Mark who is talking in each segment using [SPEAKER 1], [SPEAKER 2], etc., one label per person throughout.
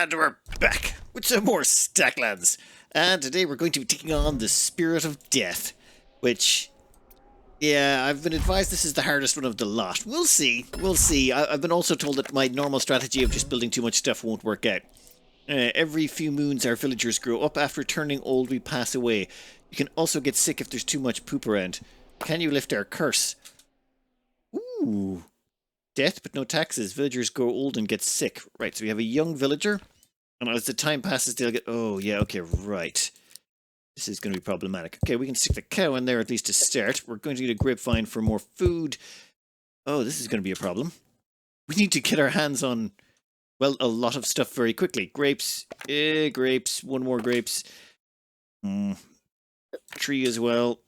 [SPEAKER 1] And we're back with some more Stacklands. And today we're going to be taking on the Spirit of Death. Which, yeah, I've been advised this is the hardest one of the lot. We'll see. We'll see. I've been also told that my normal strategy of just building too much stuff won't work out. Every few moons our villagers grow up. After turning old we pass away. You can also get sick if there's too much poop around. Can you lift our curse? Ooh. Death but no taxes. Villagers grow old and get sick. Right, so we have a young villager. And as the time passes, they'll get... Oh, yeah, okay, right. This is going to be problematic. Okay, we can stick the cow in there at least to start. We're going to need a grapevine for more food. Oh, this is going to be a problem. We need to get our hands on, well, a lot of stuff very quickly. Grapes. Grapes. One more grapes. Tree as well.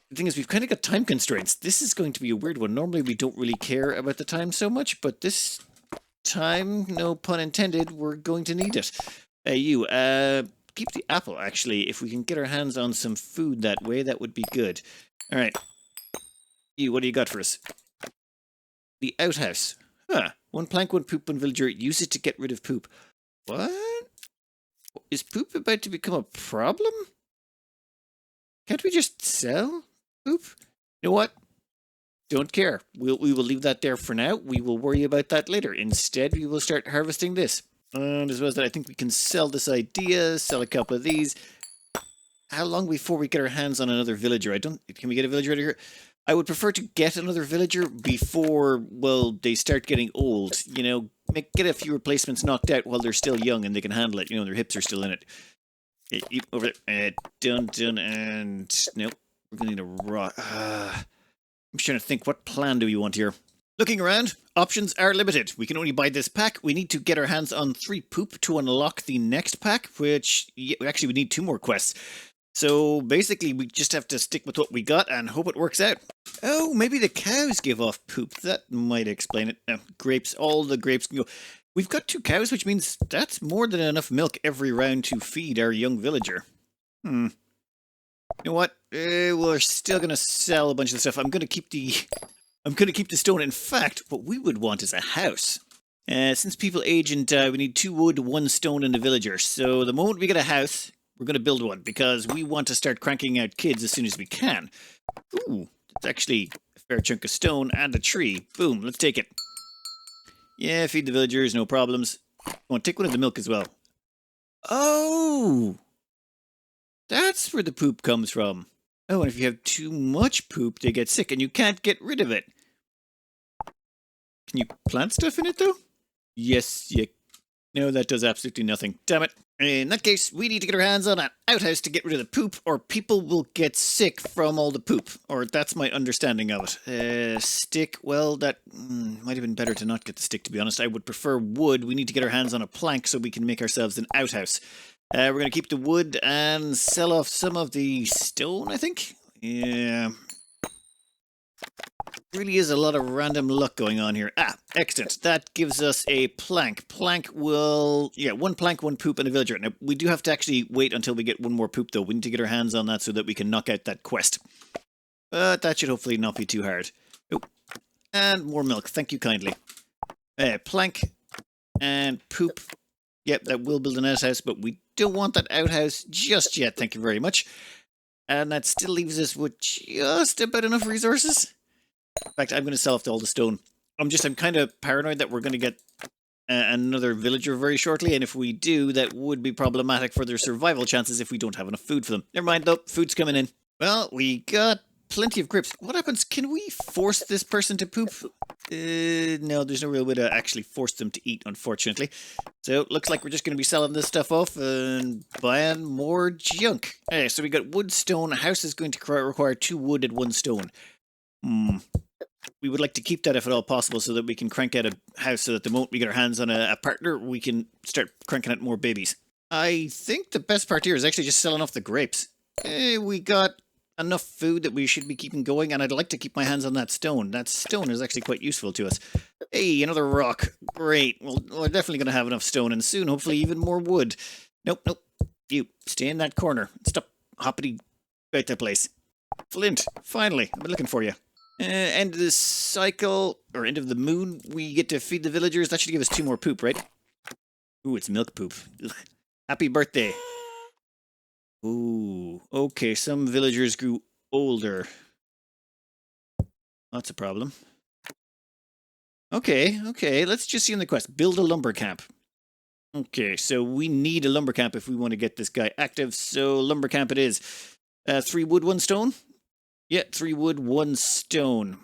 [SPEAKER 1] The thing is, we've kind of got time constraints. This is going to be a weird one. Normally, we don't really care about the time so much, but this time, no pun intended, we're going to need it. Keep the apple, actually. If we can get our hands on some food that way, that would be good. All right. You, what do you got for us? The outhouse. Huh. One plank, one poop, one villager. Use it to get rid of poop. What? Is poop about to become a problem? Can't we just sell poop? You know what? Don't care. We will leave that there for now. We will worry about that later. Instead, we will start harvesting this. And as well as that, I think we can sell this idea, sell a couple of these. How long before we get our hands on another villager? Can we get a villager out of here? I would prefer to get another villager before, well, they start getting old. You know, get a few replacements knocked out while they're still young and they can handle it. You know, their hips are still in it. Over there. Done, and... Nope. We're going to need a rock. I'm trying to think, what plan do we want here? Looking around, options are limited. We can only buy this pack. We need to get our hands on 3 poop to unlock the next pack, which, actually, we need 2 more quests. So, basically, we just have to stick with what we got and hope it works out. Oh, maybe the cows give off poop. That might explain it. Grapes, all the grapes can go. We've got 2 cows, which means that's more than enough milk every round to feed our young villager. You know what? We're still going to sell a bunch of stuff. I'm going to keep the stone. In fact, what we would want is a house. Since people age and die, we need 2 wood, 1 stone, and a villager. So the moment we get a house, we're going to build one because we want to start cranking out kids as soon as we can. Ooh, it's actually a fair chunk of stone and a tree. Boom, let's take it. Yeah, feed the villagers, no problems. I want to take one of the milk as well. Oh! That's where the poop comes from. Oh, and if you have too much poop, they get sick and you can't get rid of it. Can you plant stuff in it, though? Yes, you... No, that does absolutely nothing. Damn it. In that case, we need to get our hands on an outhouse to get rid of the poop, or people will get sick from all the poop. Or that's my understanding of it. Stick, well, that might have been better to not get the stick, to be honest. I would prefer wood. We need to get our hands on a plank so we can make ourselves an outhouse. We're going to keep the wood and sell off some of the stone, I think. Yeah. Really is a lot of random luck going on here. Ah, excellent. That gives us a plank. Plank will... Yeah, 1 plank, 1 poop, and a villager. Now, we do have to actually wait until we get 1 more poop, though. We need to get our hands on that so that we can knock out that quest. But that should hopefully not be too hard. Oh, and more milk. Thank you kindly. Plank and poop. Yep, that will build an outhouse, but we don't want that outhouse just yet. Thank you very much. And that still leaves us with just about enough resources. In fact, I'm going to sell off all the stone. I'm kind of paranoid that we're going to get another villager very shortly, and if we do, that would be problematic for their survival chances if we don't have enough food for them. Never mind, though. Food's coming in. Well, we got plenty of grapes. What happens? Can we force this person to poop? No, there's no real way to actually force them to eat, unfortunately. So, looks like we're just going to be selling this stuff off and buying more junk. Okay, so we got wood, stone. A house is going to require 2 wood and 1 stone. We would like to keep that if at all possible so that we can crank out a house so that the moment we get our hands on a partner, we can start cranking out more babies. I think the best part here is actually just selling off the grapes. We got enough food that we should be keeping going, and I'd like to keep my hands on that stone. That stone is actually quite useful to us. Hey, another rock. Great. Well, we're definitely going to have enough stone, and soon, hopefully, even more wood. Nope. You, stay in that corner. Stop hoppity about that place. Flint, finally. I've been looking for you. End of the cycle, or end of the moon, we get to feed the villagers. That should give us 2 more poop, right? Ooh, it's milk poop. Ugh. Happy birthday. Ooh, okay, some villagers grew older. That's a problem. Okay, let's just see in the quest. Build a lumber camp. Okay, so we need a lumber camp if we want to get this guy active, so lumber camp it is. 3 wood, 1 stone? Yeah, 3 wood, 1 stone.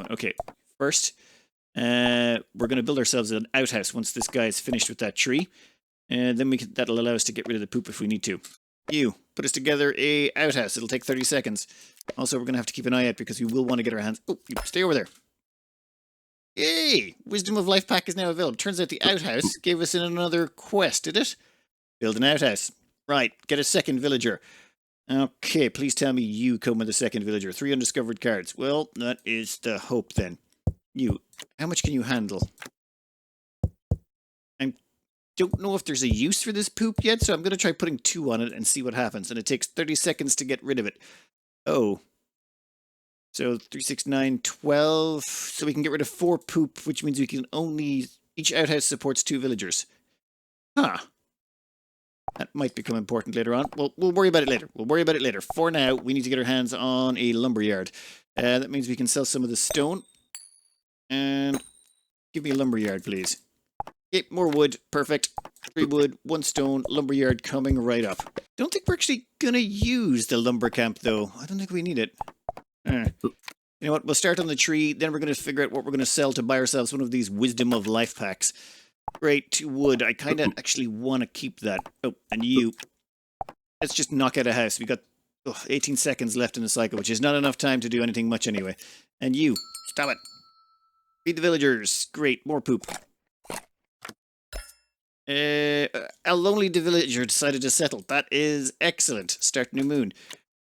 [SPEAKER 1] Okay, first, we're going to build ourselves an outhouse once this guy is finished with that tree. And then that'll allow us to get rid of the poop if we need to. You, put us together a outhouse. It'll take 30 seconds. Also, we're going to have to keep an eye out because we will want to get our hands... Oh, you stay over there. Yay! Wisdom of Life pack is now available. Turns out the outhouse gave us another quest, did it? Build an outhouse. Right, get a second villager. Okay, please tell me you come with a second villager. 3 undiscovered cards. Well, that is the hope then. You, how much can you handle? I don't know if there's a use for this poop yet, so I'm going to try putting 2 on it and see what happens. And it takes 30 seconds to get rid of it. Oh. So 3, 6, 9, 12. So we can get rid of 4 poop, which means we can only... Each outhouse supports 2 villagers. Huh. That might become important later on. Well, we'll worry about it later. For now, we need to get our hands on a lumberyard. That means we can sell some of the stone. And give me a lumberyard, please. Okay, more wood. Perfect. 3 wood, 1 stone, lumberyard coming right up. Don't think we're actually going to use the lumber camp, though. I don't think we need it. You know what? We'll start on the tree, then we're going to figure out what we're going to sell to buy ourselves one of these Wisdom of Life packs. Great, 2 wood. I kind of actually want to keep that. Oh, and you. Let's just knock out a house. We got 18 seconds left in the cycle, which is not enough time to do anything much anyway. And you. Stop it. Feed the villagers. Great, more poop. A lonely villager decided to settle. That is excellent. Start new moon.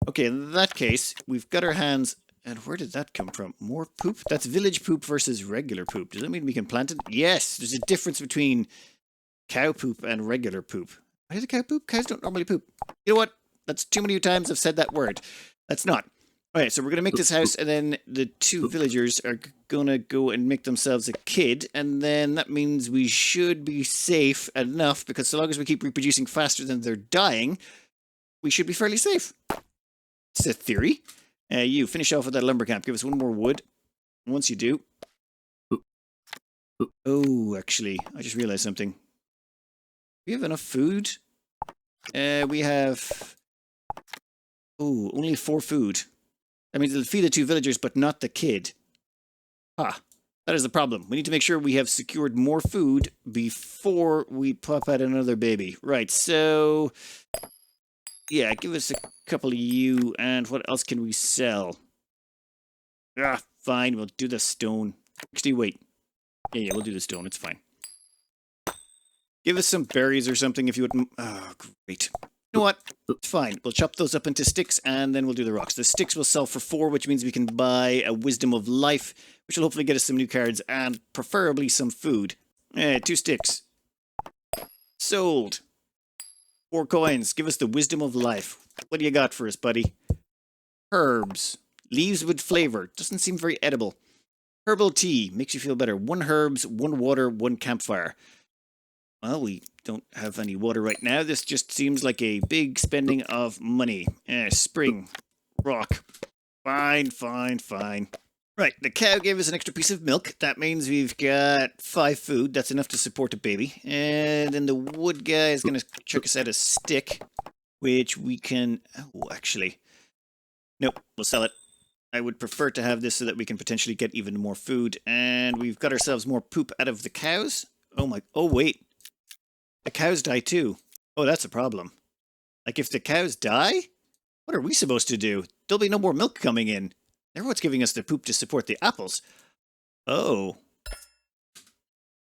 [SPEAKER 1] Okay, in that case, we've got our hands... And where did that come from? More poop? That's village poop versus regular poop. Does that mean we can plant it? Yes, there's a difference between cow poop and regular poop. Why is it cow poop? Cows don't normally poop. You know what? That's too many times I've said that word. That's not. Okay, so we're going to make this house, and then the 2 villagers are going to go and make themselves a kid, and then that means we should be safe enough, because so long as we keep reproducing faster than they're dying, we should be fairly safe. It's a theory. You, finish off with that lumber camp. Give us 1 more wood. And once you do... Oh, actually, I just realized something. We have enough food? We have... Oh, only 4 food. That means it'll feed the 2 villagers, but not the kid. Ah, that is the problem. We need to make sure we have secured more food before we pop out another baby. Right, so... Yeah, give us a couple of you, and what else can we sell? Ah, fine, we'll do the stone. Actually, wait. Yeah, we'll do the stone, it's fine. Give us some berries or something if you wouldn't... Oh, great. You know what? It's fine. We'll chop those up into sticks, and then we'll do the rocks. The sticks will sell for 4, which means we can buy a Wisdom of Life, which will hopefully get us some new cards, and preferably some food. 2 sticks. Sold. 4 coins. Give us the Wisdom of Life. What do you got for us, buddy? Herbs. Leaves with flavor. Doesn't seem very edible. Herbal tea. Makes you feel better. 1 herbs, 1 water, 1 campfire. Well, we don't have any water right now. This just seems like a big spending of money. Spring. Rock. Fine. Right, the cow gave us an extra piece of milk. That means we've got 5 food. That's enough to support a baby. And then the wood guy is going to chuck us out a stick, which we can... Oh, actually... Nope, we'll sell it. I would prefer to have this so that we can potentially get even more food. And we've got ourselves more poop out of the cows. Oh, wait. The cows die too. Oh, that's a problem. Like, if the cows die, what are we supposed to do? There'll be no more milk coming in. Everyone's giving us the poop to support the apples. Oh.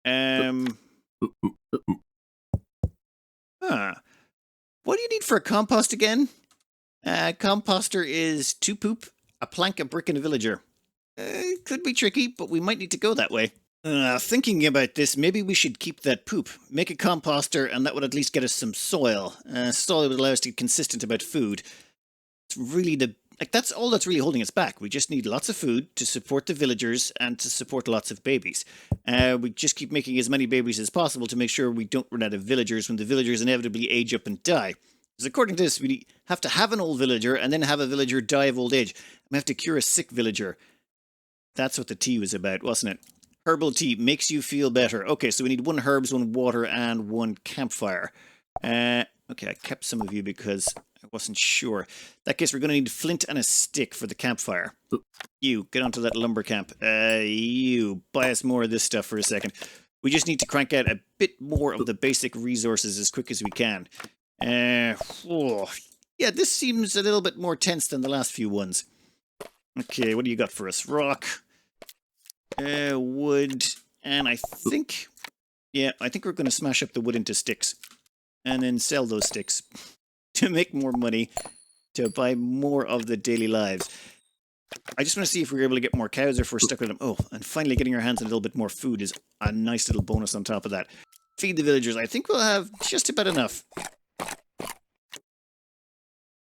[SPEAKER 1] Huh. What do you need for a compost again? Composter is 2 poop, a plank, a brick, and a villager. Could be tricky, but we might need to go that way. Thinking about this, maybe we should keep that poop. Make a composter, and that would at least get us some soil. Soil would allow us to get consistent about food. It's really the Like, that's all that's really holding us back. We just need lots of food to support the villagers and to support lots of babies. We just keep making as many babies as possible to make sure we don't run out of villagers when the villagers inevitably age up and die. Because according to this, we have to have an old villager and then have a villager die of old age. We have to cure a sick villager. That's what the tea was about, wasn't it? Herbal tea makes you feel better. Okay, so we need 1 herbs, 1 water, and 1 campfire. Okay, I kept some of you because I wasn't sure. In that case, we're going to need flint and a stick for the campfire. You, get onto that lumber camp. You, buy us more of this stuff for a second. We just need to crank out a bit more of the basic resources as quick as we can. Yeah, this seems a little bit more tense than the last few ones. Okay, what do you got for us? Rock. Wood. And I think... Yeah, I think we're going to smash up the wood into sticks. And then sell those sticks to make more money, to buy more of the daily lives. I just want to see if we're able to get more cows or if we're stuck with them. Oh, and finally getting our hands on a little bit more food is a nice little bonus on top of that. Feed the villagers. I think we'll have just about enough.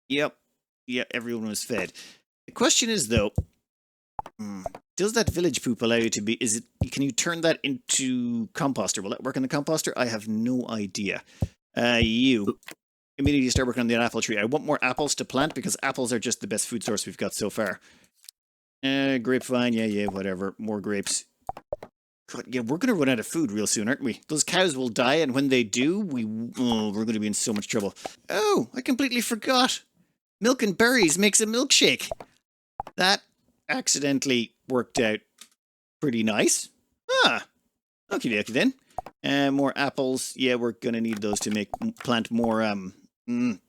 [SPEAKER 1] Yep. Yeah, everyone was fed. The question is, though, does that village poop allow you to be... Can you turn that into composter? Will that work in the composter? I have no idea. You immediately start working on the apple tree. I want more apples to plant because apples are just the best food source we've got so far. Grapevine, yeah, whatever. More grapes. God, yeah, we're going to run out of food real soon, aren't we? Those cows will die, and when they do, we're going to be in so much trouble. Oh, I completely forgot. Milk and berries makes a milkshake. That accidentally worked out pretty nice. Okie dokie then. More apples. Yeah, we're going to need those to plant more, and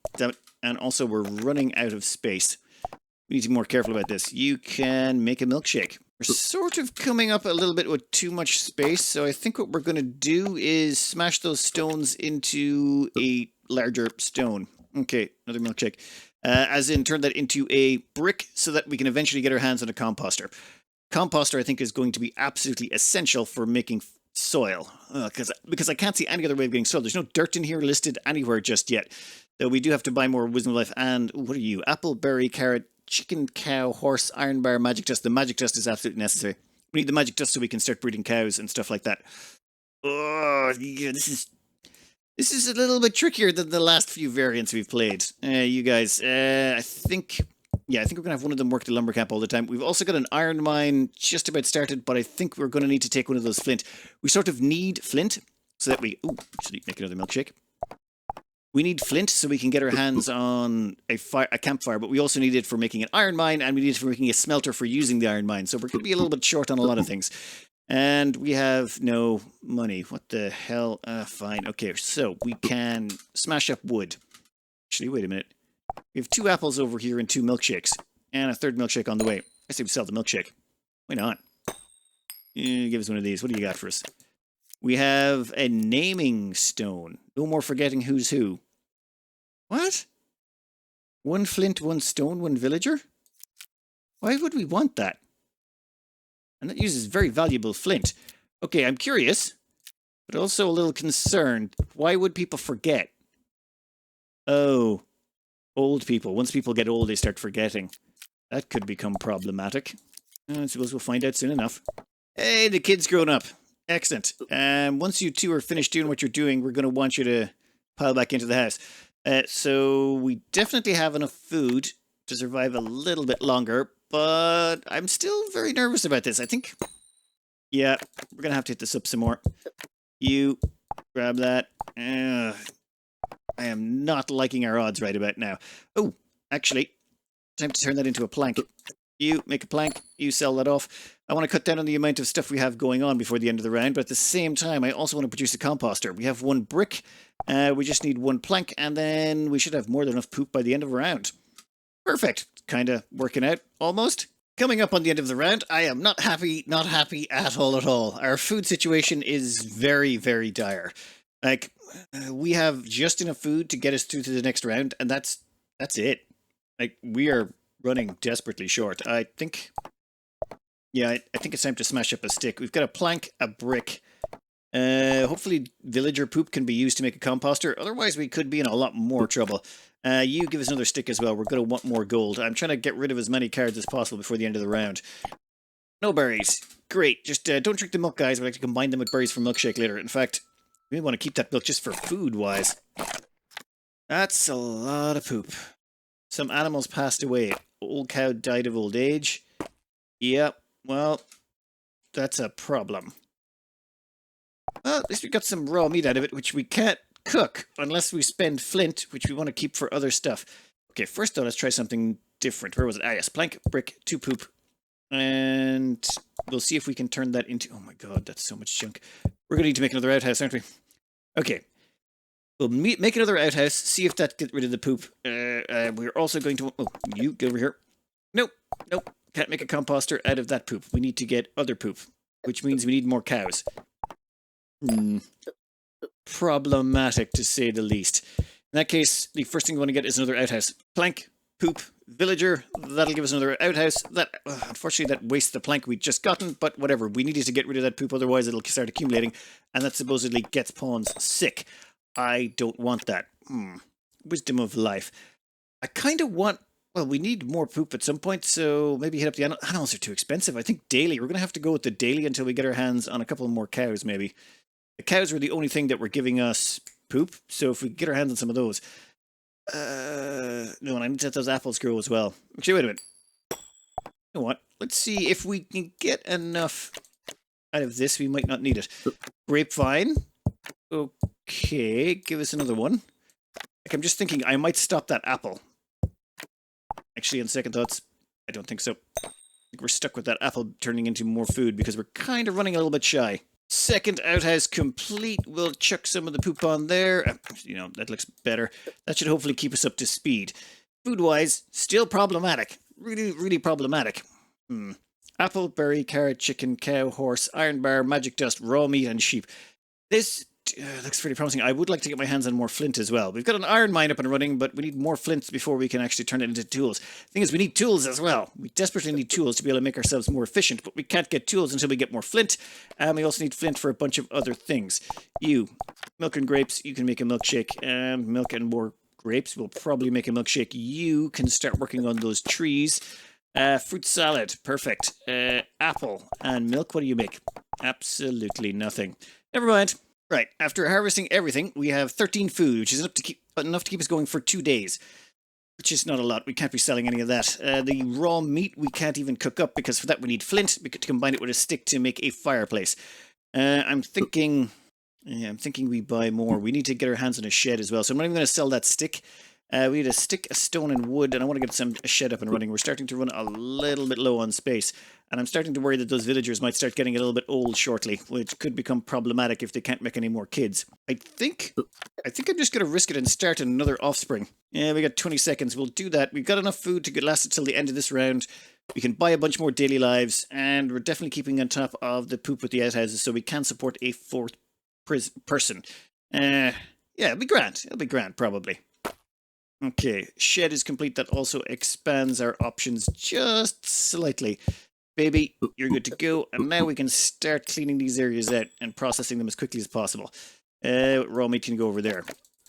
[SPEAKER 1] also we're running out of space. We need to be more careful about this. You can make a milkshake. We're sort of coming up a little bit with too much space, so I think what we're going to do is smash those stones into a larger stone. Okay, another milkshake. As in, turn that into a brick so that we can eventually get our hands on a composter. Composter, I think, is going to be absolutely essential for making soil, because I can't see any other way of getting soil. There's no dirt in here listed anywhere just yet. Though we do have to buy more Wisdom of Life. And what are you? Apple, berry, carrot, chicken, cow, horse, iron bar, magic dust. The magic dust is absolutely necessary. We need the magic dust so we can start breeding cows and stuff like that. Oh, yeah, this is a little bit trickier than the last few variants we've played. You guys, I think we're going to have one of them work the lumber camp all the time. We've also got an iron mine just about started, but I think we're going to need to take one of those flint. We sort of need flint so that we... Ooh, actually, make another milkshake. We need flint so we can get our hands on a campfire, but we also need it for making an iron mine, and we need it for making a smelter for using the iron mine. So we're going to be a little bit short on a lot of things. And we have no money. What the hell? Fine. Okay, so we can smash up wood. Actually, wait a minute. We have 2 apples over here and 2 milkshakes. And a 3rd milkshake on the way. I say we sell the milkshake. Why not? Give us one of these. What do you got for us? We have a naming stone. No more forgetting who's who. What? 1 flint, 1 stone, 1 villager? Why would we want that? And that uses very valuable flint. Okay, I'm curious, but also a little concerned. Why would people forget? Oh, old people. Once people get old, they start forgetting. That could become problematic. I suppose we'll find out soon enough. Hey, the kid's grown up. Excellent. Once you 2 are finished doing what you're doing, we're going to want you to pile back into the house. So we definitely have enough food to survive a little bit longer, but I'm still very nervous about this. I think, yeah, we're going to have to hit this up some more. You grab that. I am not liking our odds right about now. Oh, actually, time to turn that into a plank. You make a plank, you sell that off. I want to cut down on the amount of stuff we have going on before the end of the round, but at the same time, I also want to produce a composter. We have 1 brick, we just need 1 plank, and then we should have more than enough poop by the end of the round. Perfect. Kind of working out, almost. Coming up on the end of the round, I am not happy at all. Our food situation is very, very dire. Like, we have just enough food to get us through to the next round, and that's it. Like, we are running desperately short. I think... Yeah, I think it's time to smash up a stick. We've got a plank, a brick. Hopefully villager poop can be used to make a composter. Otherwise, we could be in a lot more trouble. You give us another stick as well. We're going to want more gold. I'm trying to get rid of as many cards as possible before the end of the round. No berries. Great. Just don't drink the milk, guys. We'd like to combine them with berries for milkshake later. In fact, we want to keep that milk just for food-wise. That's a lot of poop. Some animals passed away. Old cow died of old age. Yep. Well, that's a problem. Well, at least we got some raw meat out of it, which we can't cook unless we spend flint, which we want to keep for other stuff. Okay, first though, let's try something different. Where was it? Ah, yes, plank, brick, 2 poop. And we'll see if we can turn that into... Oh my god, that's so much junk. We're going to need to make another outhouse, aren't we? Okay. We'll make another outhouse, see if that gets rid of the poop. We're also going to... Oh, you, get over here. Nope, nope. Can't make a composter out of that poop. We need to get other poop, which means we need more cows. Problematic, to say the least. In that case, the first thing we want to get is another outhouse. Plank, poop, villager. That'll give us another outhouse. That unfortunately, that wastes the plank we'd just gotten, but whatever. We needed to get rid of that poop, otherwise it'll start accumulating, and that supposedly gets pawns sick. I don't want that. Wisdom of life. I kind of want... Well, we need more poop at some point, so maybe hit up the animals are too expensive. I think daily. We're going to have to go with the daily until we get our hands on a couple more cows, maybe. The cows were the only thing that were giving us poop, so if we get our hands on some of those... no, and I need to let those apples grow as well. Actually, wait a minute. You know what? Let's see if we can get enough out of this. We might not need it. Grapevine. Okay, give us another one. Like, I'm just thinking I might stop that apple. Actually, on second thoughts, I don't think so. I think we're stuck with that apple turning into more food because we're kind of running a little bit shy. Second outhouse complete. We'll chuck some of the poop on there. You know, that looks better. That should hopefully keep us up to speed. Food-wise, still problematic. Really, really problematic. Apple, berry, carrot, chicken, cow, horse, iron bar, magic dust, raw meat, and sheep. This looks pretty promising. I would like to get my hands on more flint as well. We've got an iron mine up and running, but we need more flint before we can actually turn it into tools. Thing is, we need tools as well. We desperately need tools to be able to make ourselves more efficient, but we can't get tools until we get more flint, and we also need flint for a bunch of other things. You, milk and grapes, you can make a milkshake, and milk and more grapes will probably make a milkshake. You can start working on those trees. Fruit salad, perfect. Apple and milk, what do you make? Absolutely nothing. Never mind. Right, after harvesting everything, we have 13 food, which is enough to keep us going for 2 days. Which is not a lot. We can't be selling any of that. The raw meat we can't even cook up, because for that we need flint to combine it with a stick to make a fireplace. I'm thinking we buy more. We need to get our hands on a shed as well, so I'm not even going to sell that stick. We need a stick, a stone, and wood, and I want to get a shed up and running. We're starting to run a little bit low on space, and I'm starting to worry that those villagers might start getting a little bit old shortly, which could become problematic if they can't make any more kids. I think I'm just going to risk it and start another offspring. Yeah, we got 20 seconds. We'll do that. We've got enough food to last until the end of this round. We can buy a bunch more daily lives, and we're definitely keeping on top of the poop with the outhouses, so we can support a fourth person. Yeah, it'll be grand. It'll be grand, probably. Okay, shed is complete. That also expands our options just slightly. Baby, you're good to go. And now we can start cleaning these areas out and processing them as quickly as possible. Raw meat can go over there.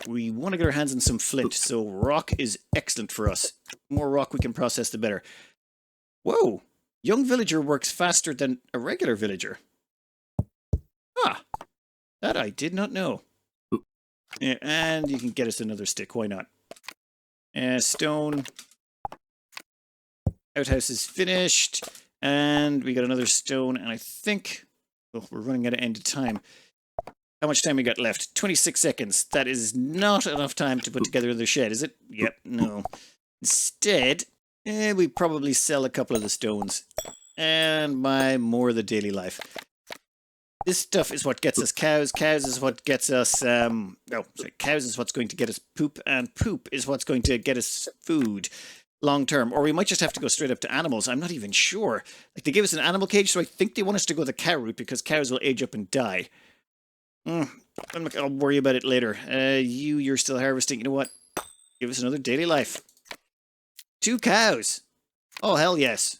[SPEAKER 1] We want to get our hands on some flint, so rock is excellent for us. The more rock we can process, the better. Whoa! Young villager works faster than a regular villager. Ah! That I did not know. Yeah, and you can get us another stick, why not? Stone. Outhouse is finished. And we got another stone. And I think... Oh, we're running out of end of time. How much time we got left? 26 seconds. That is not enough time to put together the shed, is it? Yep, no. Instead, we probably sell a couple of the stones. And buy more of the daily life. This stuff is what gets us cows. Cows is what gets us, cows is what's going to get us poop, and poop is what's going to get us food long term. Or we might just have to go straight up to animals. I'm not even sure. Like, they gave us an animal cage, so I think they want us to go the cow route because cows will age up and die. I'll worry about it later. You're still harvesting. You know what? Give us another daily life. 2 cows. Oh, hell yes.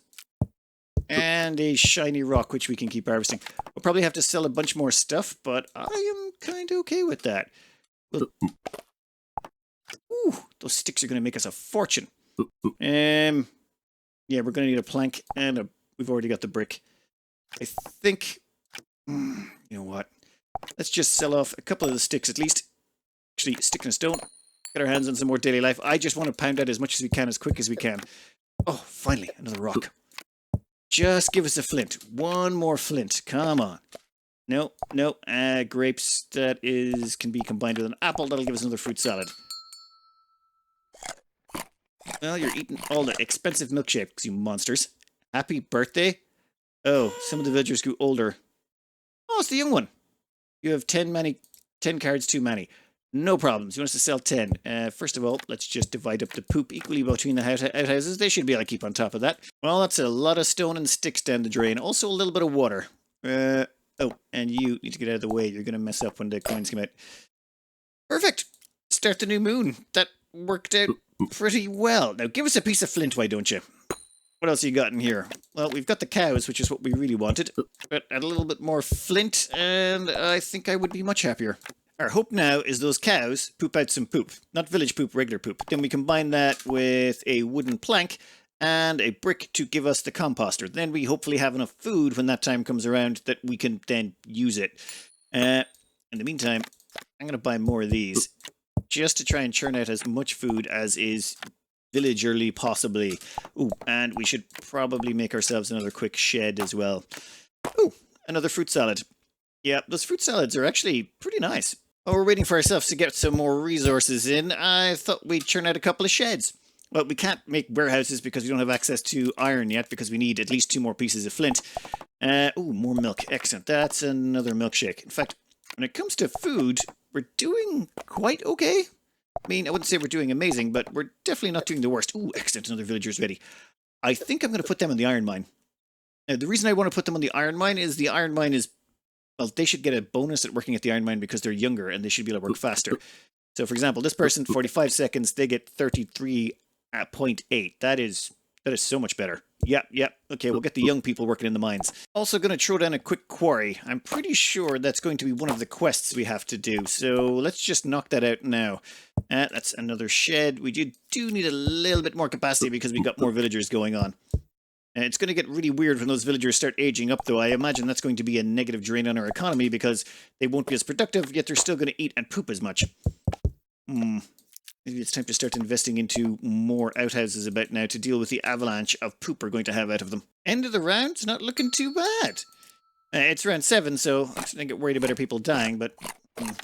[SPEAKER 1] And a shiny rock, which we can keep harvesting. We'll probably have to sell a bunch more stuff, but I am kind of okay with that. Ooh, those sticks are going to make us a fortune. Yeah, we're going to need a plank, and we've already got the brick. I think, you know what? Let's just sell off a couple of the sticks at least. Actually, stick and a stone. Get our hands on some more daily life. I just want to pound out as much as we can, as quick as we can. Oh, finally, another rock. Just give us a flint. One more flint. Come on. No, no. Grapes, can be combined with an apple. That'll give us another fruit salad. Well, you're eating all the expensive milkshakes, you monsters. Happy birthday. Oh, some of the villagers grew older. Oh, it's the young one. You have 10 cards too many. No problems. You want us to sell 10. First of all, let's just divide up the poop equally between the outhouses. They should be able to keep on top of that. Well, that's a lot of stone and sticks down the drain. Also a little bit of water. Oh, and you need to get out of the way. You're going to mess up when the coins come out. Perfect. Start the new moon. That worked out pretty well. Now, give us a piece of flint, why don't you? What else you got in here? Well, we've got the cows, which is what we really wanted. But add a little bit more flint, and I think I would be much happier. Our hope now is those cows poop out some poop. Not village poop, regular poop. Then we combine that with a wooden plank and a brick to give us the composter. Then we hopefully have enough food when that time comes around that we can then use it. In the meantime, I'm going to buy more of these just to try and churn out as much food as is villagerly possibly. Ooh, and we should probably make ourselves another quick shed as well. Ooh, another fruit salad. Yeah, those fruit salads are actually pretty nice. While we're waiting for ourselves to get some more resources in, I thought we'd churn out a couple of sheds. Well, we can't make warehouses because we don't have access to iron yet, because we need at least 2 more pieces of flint. Ooh, more milk. Excellent. That's another milkshake. In fact, when it comes to food, we're doing quite okay. I mean, I wouldn't say we're doing amazing, but we're definitely not doing the worst. Ooh, excellent. Another villager's ready. I think I'm going to put them in the iron mine. The reason I want to put them on the iron mine is well, they should get a bonus at working at the iron mine because they're younger and they should be able to work faster. So, for example, this person, 45 seconds, they get 33.8. That is so much better. Yep. Okay, we'll get the young people working in the mines. Also going to throw down a quick quarry. I'm pretty sure that's going to be one of the quests we have to do. So let's just knock that out now. That's another shed. We do need a little bit more capacity because we got more villagers going on. It's going to get really weird when those villagers start aging up, though. I imagine that's going to be a negative drain on our economy because they won't be as productive, yet they're still going to eat and poop as much. Maybe it's time to start investing into more outhouses about now to deal with the avalanche of poop we're going to have out of them. End of the round? It's not looking too bad. It's round 7, so I don't get worried about our people dying, but... And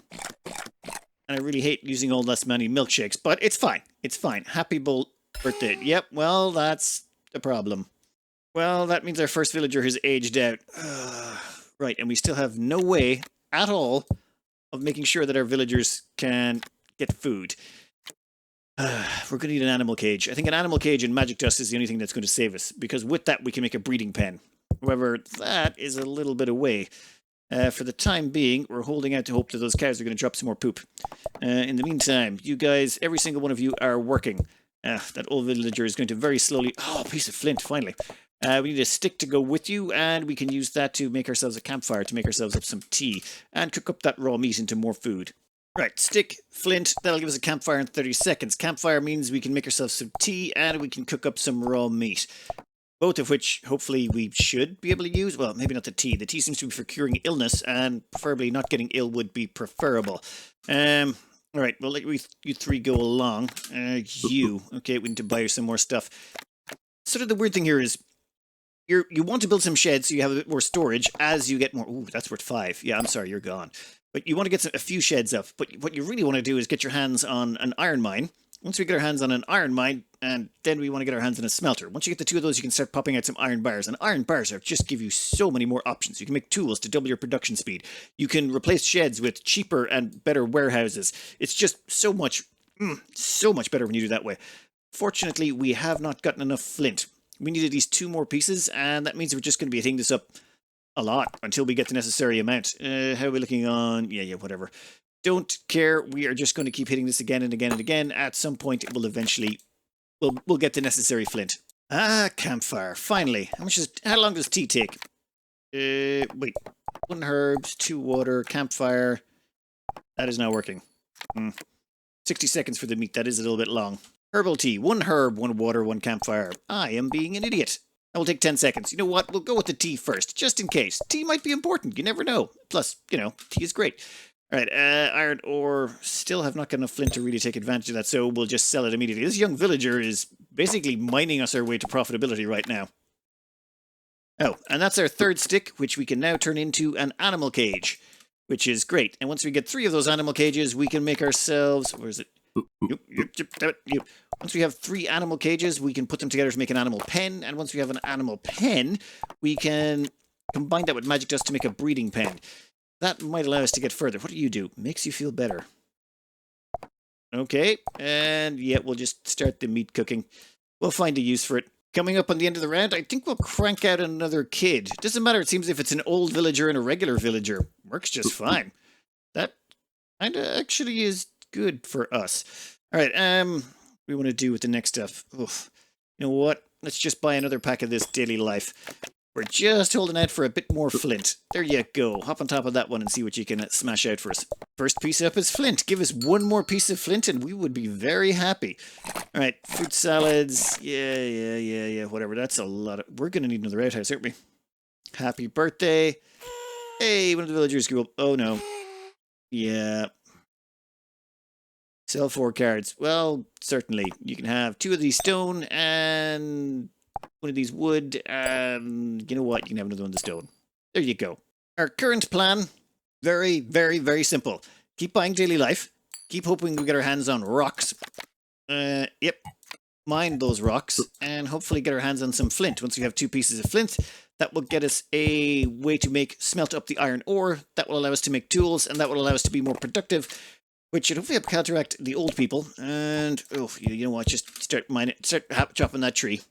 [SPEAKER 1] I really hate using all this many milkshakes, but it's fine. It's fine. Happy birthday. Yep, well, that's the problem. Well, that means our first villager has aged out. Right, and we still have no way at all of making sure that our villagers can get food. We're going to need an animal cage. I think an animal cage and magic dust is the only thing that's going to save us, because with that we can make a breeding pen. However, that is a little bit away. For the time being, we're holding out to hope that those cows are going to drop some more poop. In the meantime, you guys, every single one of you are working. That old villager is going to very slowly... Oh, a piece of flint, finally. We need a stick to go with you, and we can use that to make ourselves a campfire, to make ourselves up some tea, and cook up that raw meat into more food. Right, stick, flint, that'll give us a campfire in 30 seconds. Campfire means we can make ourselves some tea, and we can cook up some raw meat. Both of which, hopefully, we should be able to use. Well, maybe not the tea. The tea seems to be for curing illness, and preferably not getting ill would be preferable. Alright, we'll let you 3 go along. Okay, we need to buy you some more stuff. Sort of the weird thing here is, you want to build some sheds so you have a bit more storage as you get more... Ooh, that's worth 5. Yeah, I'm sorry, you're gone. But you want to get a few sheds up. But what you really want to do is get your hands on an iron mine. Once we get our hands on an iron mine, and then we want to get our hands on a smelter. Once you get the 2 of those, you can start popping out some iron bars. And iron bars just give you so many more options. You can make tools to double your production speed. You can replace sheds with cheaper and better warehouses. It's just so much better when you do that way. Fortunately, we have not gotten enough flint. We need at least 2 more pieces, and that means we're just going to be hitting this up a lot until we get the necessary amount. How are we looking on? Yeah, whatever. Don't care. We are just going to keep hitting this again and again and again. At some point, it will eventually... We'll get the necessary flint. Campfire. Finally. How long does tea take? Wait. 1 herbs, 2 water, campfire. That is not working. 60 seconds for the meat. That is a little bit long. Herbal tea. 1 herb, 1 water, 1 campfire. I am being an idiot. That will take 10 seconds. You know what? We'll go with the tea first, just in case. Tea might be important. You never know. Plus, you know, tea is great. All right, iron ore. Still have not got enough flint to really take advantage of that, so we'll just sell it immediately. This young villager is basically mining us our way to profitability right now. Oh, and that's our 3rd stick, which we can now turn into an animal cage, which is great. And once we get 3 of those animal cages, we can make ourselves... Where is it? Once we have 3 animal cages, we can put them together to make an animal pen. And once we have an animal pen, we can combine that with magic dust to make a breeding pen. That might allow us to get further. What do you do? Makes you feel better. Okay, and yeah, we'll just start the meat cooking. We'll find a use for it. Coming up on the end of the round, I think we'll crank out another kid. Doesn't matter, it seems if it's an old villager and a regular villager. Works just fine. That kinda actually is good for us. Alright, what do we want to do with the next stuff? Oof. You know what? Let's just buy another pack of this daily life. We're just holding out for a bit more flint. There you go. Hop on top of that one and see what you can smash out for us. First piece up is flint. Give us 1 more piece of flint and we would be very happy. All right, fruit salads. Yeah. Whatever. That's a lot of... We're going to need another outhouse, aren't we? Happy birthday. Hey, one of the villagers grew up. Oh, no. Yeah. Sell 4 cards. Well, certainly. You can have 2 of these stone and... 1 of these wood, and you know what? You can have another one of the stone. There you go. Our current plan, very, very, very simple. Keep buying daily life. Keep hoping we get our hands on rocks. Yep. Mine those rocks, and hopefully get our hands on some flint. Once we have 2 pieces of flint, that will get us a way to smelt up the iron ore. That will allow us to make tools, and that will allow us to be more productive, which should hopefully help counteract the old people. And, oh, you know what? Just start chopping that tree.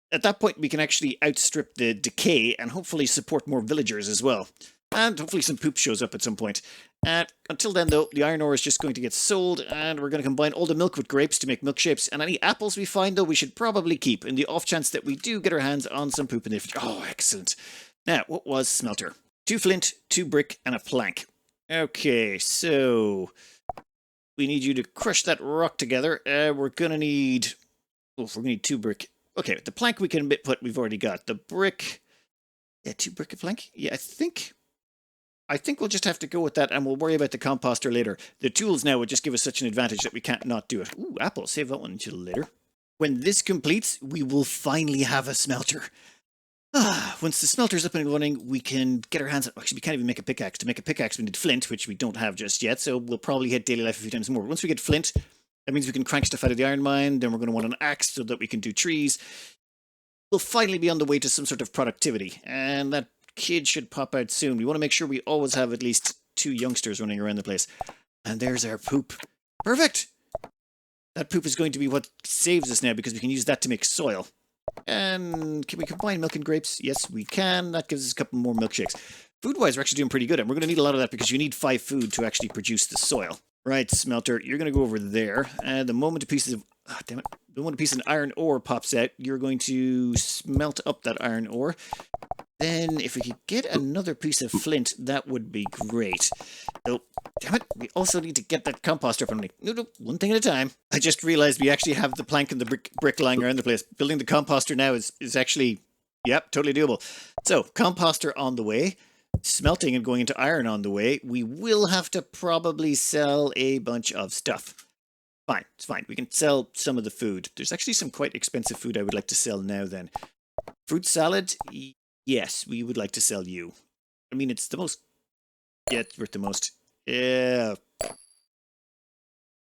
[SPEAKER 1] At that point, we can actually outstrip the decay and hopefully support more villagers as well. And hopefully some poop shows up at some point. Until then, though, the iron ore is just going to get sold, and we're going to combine all the milk with grapes to make milkshakes. And any apples we find, though, we should probably keep in the off chance that we do get our hands on some poop in the future. Oh, excellent. Now, what was smelter? 2 flint, 2 brick, and a plank. Okay, so we need you to crush that rock together. We're going to need... Oh, we're going to need 2 brick. Okay, the plank we can put, we've already got. The brick... Yeah, 2 brick a plank? Yeah, I think we'll just have to go with that, and we'll worry about the composter later. The tools now would just give us such an advantage that we can't not do it. Ooh, apple. Save that one until later. When this completes, we will finally have a smelter. Once the smelter's up and running, we can get our hands on... Actually, we can't even make a pickaxe. To make a pickaxe, we need flint, which we don't have just yet, so we'll probably hit daily life a few times more. Once we get flint... That means we can crank stuff out of the iron mine, then we're going to want an axe so that we can do trees. We'll finally be on the way to some sort of productivity, and that kid should pop out soon. We want to make sure we always have at least 2 youngsters running around the place. And there's our poop. Perfect! That poop is going to be what saves us now, because we can use that to make soil. And can we combine milk and grapes? Yes, we can. That gives us a couple more milkshakes. Food-wise, we're actually doing pretty good, and we're going to need a lot of that because you need 5 food to actually produce the soil. Right, smelter, you're going to go over there, and the moment a piece of... Oh, damn it. The moment a piece of iron ore pops out, you're going to smelt up that iron ore. Then, if we could get another piece of flint, that would be great. Oh, damn it, we also need to get that composter up and running. No, one thing at a time. I just realized we actually have the plank and the brick lying around the place. Building the composter now is actually, yep, totally doable. So, composter on the way. Smelting and going into iron on the way. We will have to probably sell a bunch of stuff. Fine, it's fine. We can sell some of the food. There's actually some quite expensive food I would like to sell now then. Fruit salad? Yes, we would like to sell you. I mean, it's the most... Yeah, it's worth the most. Yeah.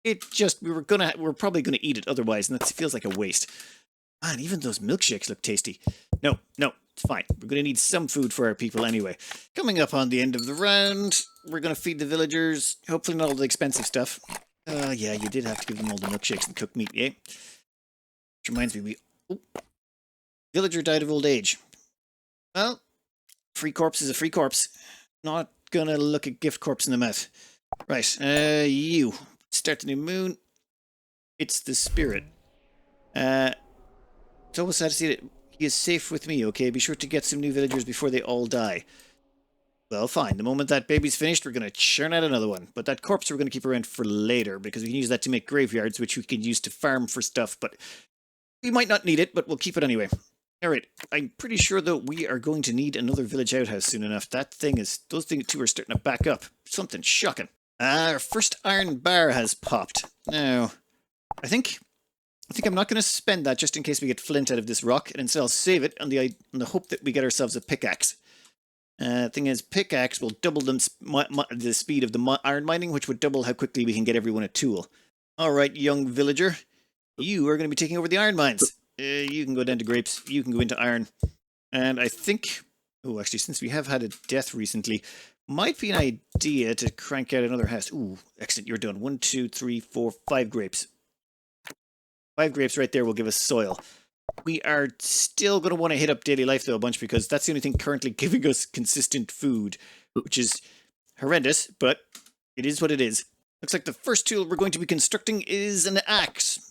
[SPEAKER 1] It just... We're probably gonna eat it otherwise, and that feels like a waste. Man, even those milkshakes look tasty. No, it's fine. We're going to need some food for our people anyway. Coming up on the end of the round, we're going to feed the villagers. Hopefully not all the expensive stuff. Yeah, you did have to give them all the milkshakes and cooked meat, yeah? Which reminds me, villager died of old age. Well, free corpse is a free corpse. Not going to look a gift corpse in the mouth. Right, you. Start the new moon. It's the spirit. It's almost sad to see that he is safe with me, okay? Be sure to get some new villagers before they all die. Well, fine. The moment that baby's finished, we're going to churn out another one. But that corpse we're going to keep around for later, because we can use that to make graveyards, which we can use to farm for stuff. But we might not need it, but we'll keep it anyway. Alright, I'm pretty sure, though, we are going to need another village outhouse soon enough. Those things two are starting to back up. Something shocking. Our first iron bar has popped. Now, I think I'm not going to spend that just in case we get flint out of this rock, and instead I'll save it on the hope that we get ourselves a pickaxe. Thing is, pickaxe will double the speed of the iron mining, which would double how quickly we can get everyone a tool. Alright, young villager. You are going to be taking over the iron mines. You can go down to grapes. You can go into iron. And I think... Oh, actually, since we have had a death recently, might be an idea to crank out another house. Ooh, excellent. You're done. 1, 2, 3, 4, 5 grapes. 5 grapes right there will give us soil. We are still going to want to hit up daily life, though, a bunch, because that's the only thing currently giving us consistent food, which is horrendous, but it is what it is. Looks like the first tool we're going to be constructing is an axe.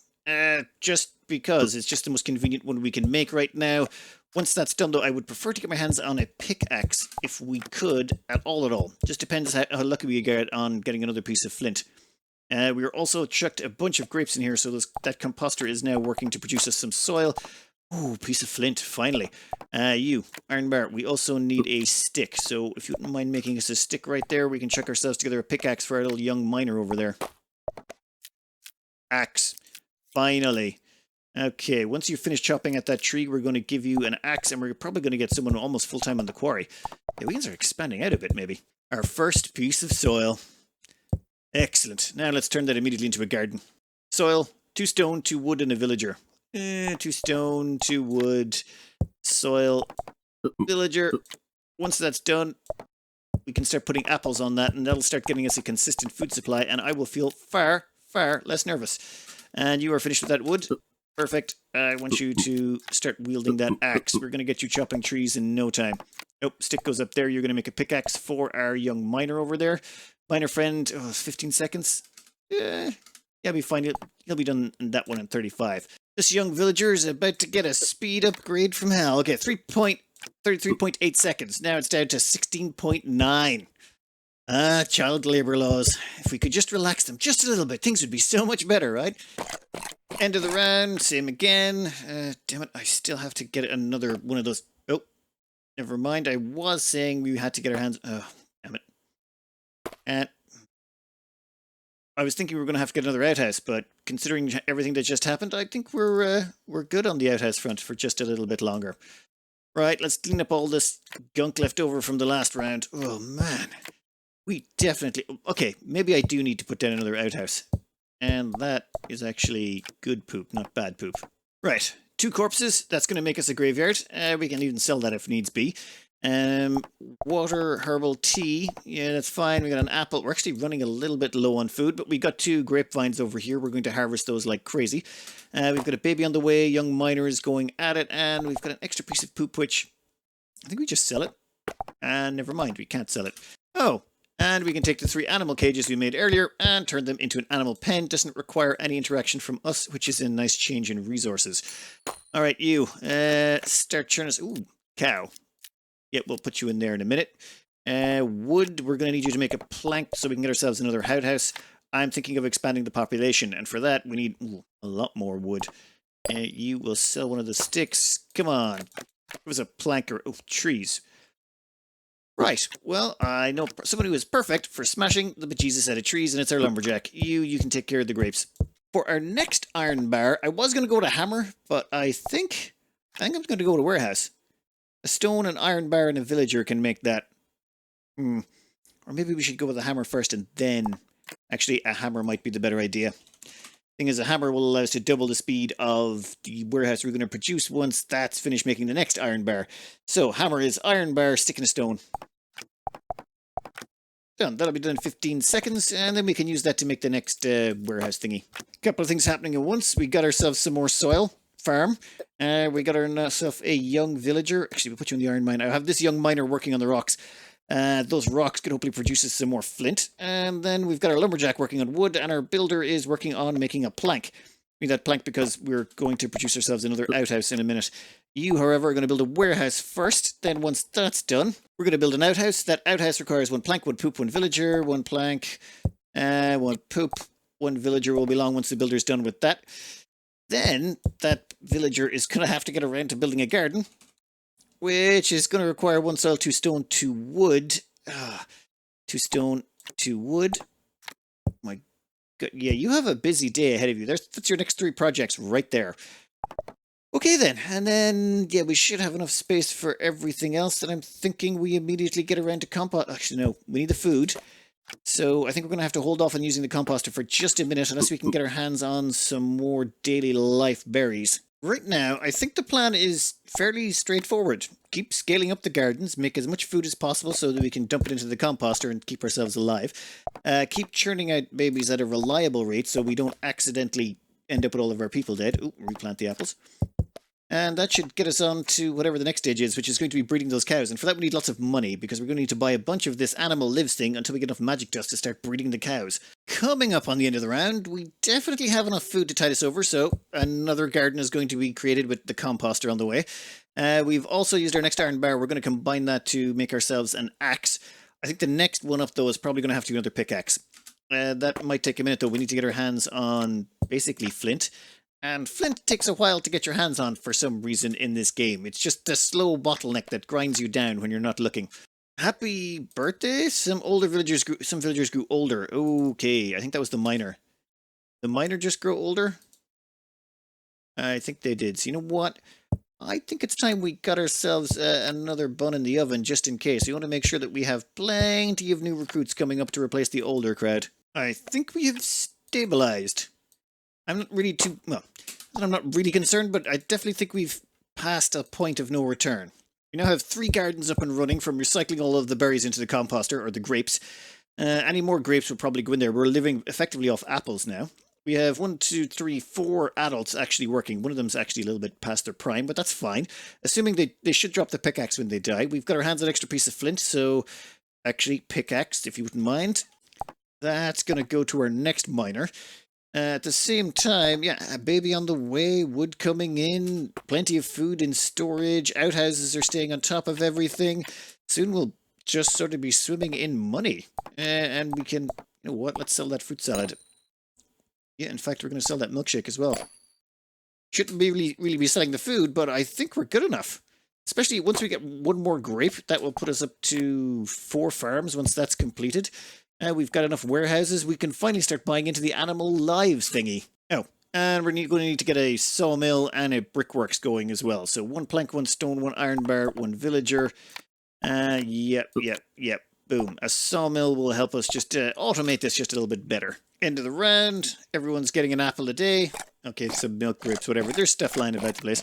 [SPEAKER 1] Just because it's just the most convenient one we can make right now. Once that's done, though, I would prefer to get my hands on a pickaxe if we could at all. Just depends how lucky we get on getting another piece of flint. We are also chucked a bunch of grapes in here, so that composter is now working to produce us some soil. Ooh, piece of flint, finally. You, iron bar, we also need a stick, so if you wouldn't mind making us a stick right there, we can chuck ourselves together a pickaxe for our little young miner over there. Axe. Finally. Okay, once you finish chopping at that tree, we're going to give you an axe, and we're probably going to get someone almost full-time on the quarry. Yeah, we can start expanding out a bit, maybe. Our first piece of soil. Excellent. Now let's turn that immediately into a garden. Soil, 2 stone, 2 wood, and a villager. 2 stone, 2 wood, soil, villager. Once that's done, we can start putting apples on that, and that'll start getting us a consistent food supply, and I will feel far, far less nervous. And you are finished with that wood. Perfect. I want you to start wielding that axe. We're going to get you chopping trees in no time. Oh, stick goes up there. You're going to make a pickaxe for our young miner over there. Miner friend, 15 seconds. Yeah, be fine. He'll be done in that one in 35. This young villager is about to get a speed upgrade from hell. Okay, 33.8 seconds. Now it's down to 16.9. Child labor laws. If we could just relax them just a little bit, things would be so much better, right? End of the round, same again. Damn it, I still have to get another one of those. Oh, never mind. I was saying we had to get our hands... Oh, damn it. And I was thinking we were going to have to get another outhouse, but considering everything that just happened, I think we're good on the outhouse front for just a little bit longer. Right, let's clean up all this gunk left over from the last round. Oh, man. We definitely... Okay, maybe I do need to put down another outhouse. And that is actually good poop, not bad poop. Right, 2 corpses. That's going to make us a graveyard. We can even sell that if needs be. Water, herbal tea. Yeah, that's fine. We got an apple. We're actually running a little bit low on food, but we got 2 grapevines over here. We're going to harvest those like crazy. We've got a baby on the way. Young miner is going at it. And we've got an extra piece of poop, which I think we just sell it. And never mind, we can't sell it. Oh, and we can take the 3 animal cages we made earlier and turn them into an animal pen. Doesn't require any interaction from us, which is a nice change in resources. All right, you. Start churning us. Ooh, cow. Yep, we'll put you in there in a minute. Wood, we're going to need you to make a plank so we can get ourselves another outhouse. I'm thinking of expanding the population, and for that we need a lot more wood. You will sell one of the sticks. Come on. It was a plank or... Oh, trees. Right, well, I know someone who is perfect for smashing the bejesus out of trees, and it's our lumberjack. You can take care of the grapes. For our next iron bar, I was going to go to hammer, but I think I'm going to go to warehouse. A stone, an iron bar, and a villager can make that. Or maybe we should go with a hammer first, and then... Actually, a hammer might be the better idea. Thing is, a hammer will allow us to double the speed of the warehouse we're going to produce once that's finished making the next iron bar. So, hammer is iron bar, stick in a stone. Done. That'll be done in 15 seconds, and then we can use that to make the next warehouse thingy. Couple of things happening at once. We got ourselves some more soil. Farm. We got ourselves a young villager. Actually, we'll put you in the iron mine. I have this young miner working on the rocks. Those rocks could hopefully produce us some more flint. And then we've got our lumberjack working on wood, and our builder is working on making a plank. need that plank because we're going to produce ourselves another outhouse in a minute. You, however, are going to build a warehouse first. Then once that's done, we're going to build an outhouse. That outhouse requires 1 plank, 1 poop, 1 villager, 1 plank, 1 poop, 1 villager will be long once the builder's done with that. Then that villager is going to have to get around to building a garden, which is going to require 1 soil, 2 stone, 2 wood. 2 stone, 2 wood. My God, yeah, you have a busy day ahead of you. That's your next 3 projects right there. Okay then, and then, yeah, we should have enough space for everything else that I'm thinking we immediately get around to compost. Actually, no, we need the food. So I think we're going to have to hold off on using the composter for just a minute unless we can get our hands on some more daily life berries. Right now, I think the plan is fairly straightforward. Keep scaling up the gardens, make as much food as possible so that we can dump it into the composter and keep ourselves alive. Keep churning out babies at a reliable rate so we don't accidentally end up with all of our people dead. Ooh, replant the apples. And that should get us on to whatever the next stage is, which is going to be breeding those cows. And for that, we need lots of money, because we're going to need to buy a bunch of this animal lives thing until we get enough magic dust to start breeding the cows. Coming up on the end of the round, we definitely have enough food to tide us over, so another garden is going to be created with the composter on the way. We've also used our next iron bar. We're going to combine that to make ourselves an axe. I think the next one up, though, is probably going to have to be another pickaxe. That might take a minute, though. We need to get our hands on, basically, flint. And flint takes a while to get your hands on for some reason in this game. It's just a slow bottleneck that grinds you down when you're not looking. Happy birthday! Some villagers grew older. Okay, I think that was the miner. The miner just grew older? I think they did. So you know what? I think it's time we got ourselves another bun in the oven just in case. We want to make sure that we have plenty of new recruits coming up to replace the older crowd. I think we have stabilized. I'm not really I'm not really concerned, but I definitely think we've passed a point of no return. We now have 3 gardens up and running from recycling all of the berries into the composter, or the grapes. Any more grapes will probably go in there. We're living effectively off apples now. We have 1, 2, 3, 4 adults actually working. One of them's actually a little bit past their prime, but that's fine. Assuming they should drop the pickaxe when they die. We've got our hands on an extra piece of flint, so actually pickaxe, if you wouldn't mind. That's going to go to our next miner. At the same time, yeah, a baby on the way, wood coming in, plenty of food in storage, outhouses are staying on top of everything. Soon we'll just sort of be swimming in money. And we can, you know what, let's sell that fruit salad. Yeah, in fact, we're going to sell that milkshake as well. Shouldn't be really be selling the food, but I think we're good enough. Especially once we get 1 more grape, that will put us up to 4 farms once that's completed. We've got enough warehouses. We can finally start buying into the animal lives thingy. Oh, and we're going to need to get a sawmill and a brickworks going as well. So 1 plank, 1 stone, 1 iron bar, 1 villager. Yep. Boom. A sawmill will help us just automate this just a little bit better. End of the round. Everyone's getting an apple a day. Okay, some milk, grapes, whatever. There's stuff lying about the place.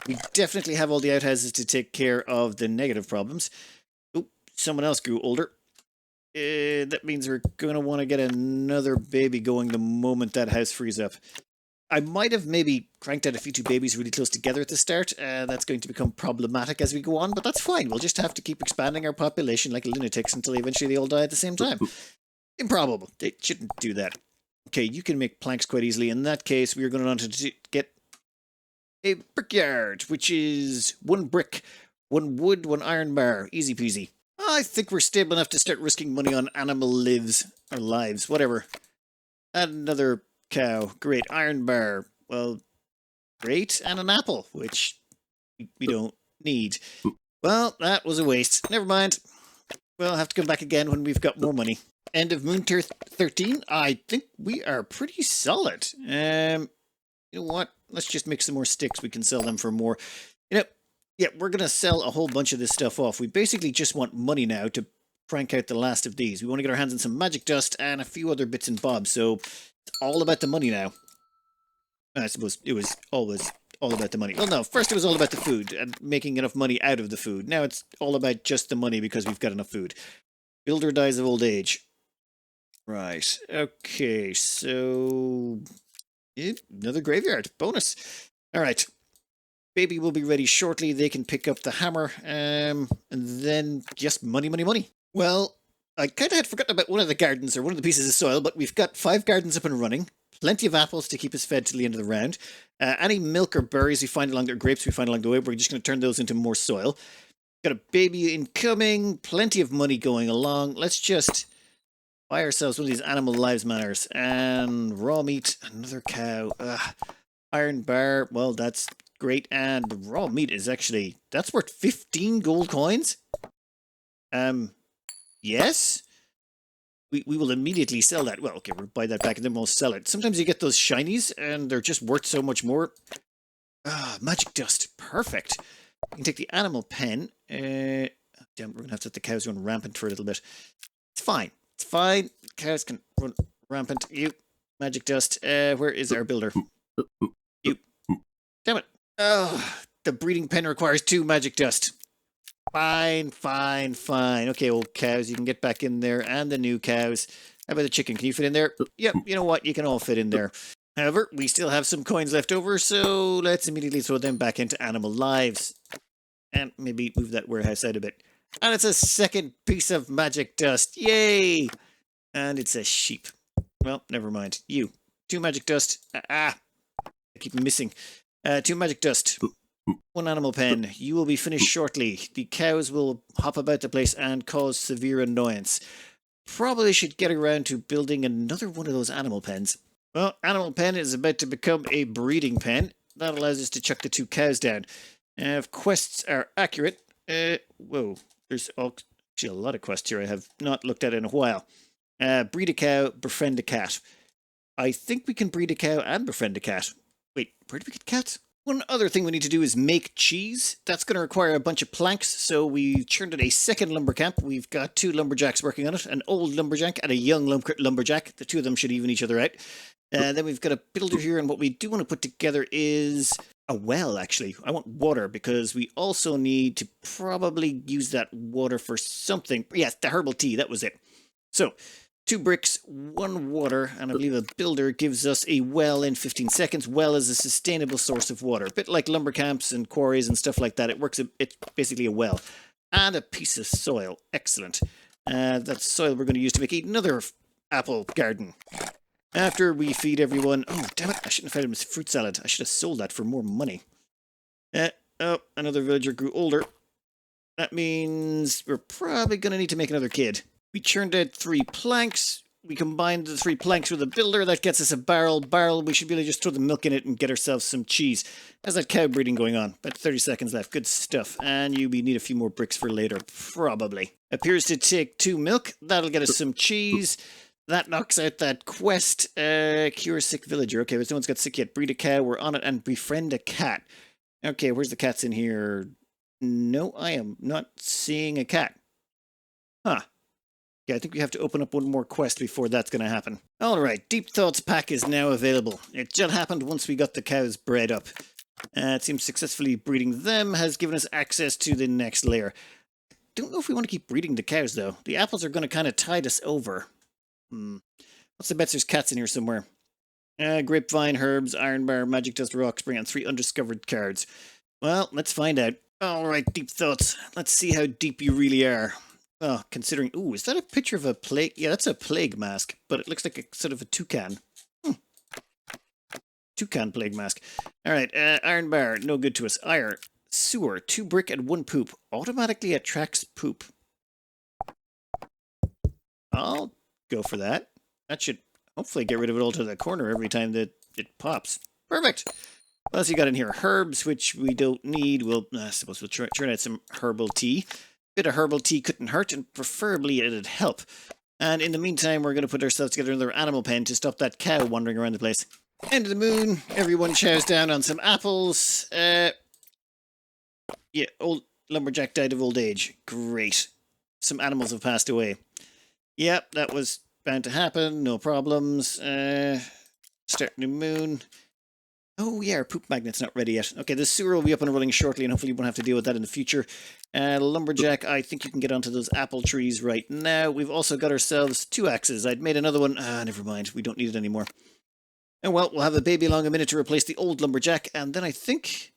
[SPEAKER 1] We definitely have all the outhouses to take care of the negative problems. Oh, someone else grew older. That means we're going to want to get another baby going the moment that house frees up. I might have maybe cranked out a few 2 babies really close together at the start. That's going to become problematic as we go on, but that's fine. We'll just have to keep expanding our population like lunatics until eventually they all die at the same time. Improbable. They shouldn't do that. Okay, you can make planks quite easily. In that case, we're going to want to get a brickyard, which is 1 brick, 1 wood, 1 iron bar. Easy peasy. I think we're stable enough to start risking money on animal lives, or lives, whatever. Add another cow. Great. Iron bar. Well, great. And an apple, which we don't need. Well, that was a waste. Never mind. We'll have to come back again when we've got more money. End of Moon Tier 13. I think we are pretty solid. You know what? Let's just make some more sticks. We can sell them for more. You know, yeah, we're going to sell a whole bunch of this stuff off. We basically just want money now to crank out the last of these. We want to get our hands on some magic dust and a few other bits and bobs. So it's all about the money now. I suppose it was always all about the money. Well, no, first it was all about the food and making enough money out of the food. Now it's all about just the money because we've got enough food. Builder dies of old age. Right. Okay, so another graveyard. Bonus. All right. Baby will be ready shortly. They can pick up the hammer. And then just money, money, money. Well, I kind of had forgotten about one of the gardens or one of the pieces of soil, but we've got 5 gardens up and running. plenty of apples to keep us fed till the end of the round. Any milk or berries we find along the grapes we find along the way, we're just going to turn those into more soil. Got a baby incoming, plenty of money going along. Let's just buy ourselves one of these animal lives manners. And raw meat, another cow. Iron bar, well, that's great. And the raw meat is actually, that's worth 15 gold coins? Yes? We will immediately sell that. Well, okay, we'll buy that back and then we'll sell it. Sometimes you get those shinies and they're just worth so much more. Magic dust. Perfect. You can take the animal pen. Damn, we're going to have to let the cows run rampant for a little bit. It's fine. It's fine. Cows can run rampant. You. Magic dust. Where is our builder? You. Damn it. Oh, the breeding pen requires 2 magic dust. Fine, fine, fine. Okay, old cows, you can get back in there. And the new cows. How about the chicken? Can you fit in there? Yep, you know what? You can all fit in there. However, we still have some coins left over, so let's immediately throw them back into animal lives. And maybe move that warehouse out a bit. And it's a second piece of magic dust. Yay! And it's a sheep. Well, never mind. You. 2 magic dust. I keep missing. 2 magic dust. 1 animal pen. You will be finished shortly. The cows will hop about the place and cause severe annoyance. Probably should get around to building another one of those animal pens. Well, animal pen is about to become a breeding pen. That allows us to chuck the 2 cows down. If quests are accurate... whoa. There's actually a lot of quests here I have not looked at in a while. Breed a cow, befriend a cat. I think we can breed a cow and befriend a cat. Wait, where do we get cats? One other thing we need to do is make cheese. That's going to require a bunch of planks, so we churned out a second lumber camp. We've got 2 lumberjacks working on it, an old lumberjack and a young lumberjack. The 2 of them should even each other out. Then we've got a builder here, and what we do want to put together is a well, actually. I want water, because we also need to probably use that water for something. Yes, the herbal tea, that was it. So, 2 bricks, 1 water, and I believe a builder gives us a well in 15 seconds. Well is a sustainable source of water. A bit like lumber camps and quarries and stuff like that. It's basically a well. And a piece of soil. Excellent. That soil we're going to use to make another apple garden. After we feed everyone... Oh, damn it, I shouldn't have fed him his fruit salad. I should have sold that for more money. Oh, another villager grew older. That means we're probably going to need to make another kid. We churned out 3 planks. We combined the 3 planks with a builder. That gets us a barrel. We should be able to just throw the milk in it and get ourselves some cheese. How's that cow breeding going on? About 30 seconds left. Good stuff. And we need a few more bricks for later. Probably. Appears to take 2 milk. That'll get us some cheese. That knocks out that quest. Cure sick villager. Okay, but no one's got sick yet. Breed a cow. We're on it. And befriend a cat. Okay, where's the cats in here? No, I am not seeing a cat. Huh. Yeah, I think we have to open up one more quest before that's going to happen. Alright, Deep Thoughts pack is now available. It just happened once we got the cows bred up. It seems successfully breeding them has given us access to the next layer. Don't know if we want to keep breeding the cows, though. The apples are going to kind of tide us over. What's the bets? There's cats in here somewhere. Grapevine, herbs, iron bar, magic dust, rock spring, and 3 undiscovered cards. Well, let's find out. Alright, Deep Thoughts. Let's see how deep you really are. Oh, considering... Ooh, is that a picture of a plague? Yeah, that's a plague mask, but it looks like a sort of a toucan. Toucan plague mask. Alright, iron bar, no good to us. Iron, sewer, 2 brick and 1 poop. Automatically attracts poop. I'll go for that. That should hopefully get rid of it all to the corner every time that it pops. Perfect! What else you got in here? Herbs, which we don't need. I suppose we'll turn out some herbal tea. Bit of herbal tea couldn't hurt, and preferably it'd help. And in the meantime, we're going to put ourselves together another animal pen to stop that cow wandering around the place. End of the moon, everyone chows down on some apples. Yeah, old lumberjack died of old age. Great. Some animals have passed away. Yep, that was bound to happen, no problems. Start new moon. Oh yeah, our poop magnet's not ready yet. Okay, the sewer will be up and running shortly, and hopefully you won't have to deal with that in the future. Lumberjack, I think you can get onto those apple trees right now. We've also got ourselves 2 axes. I'd made another one. Never mind. We don't need it anymore. And well, we'll have a baby along a minute to replace the old lumberjack, and then I think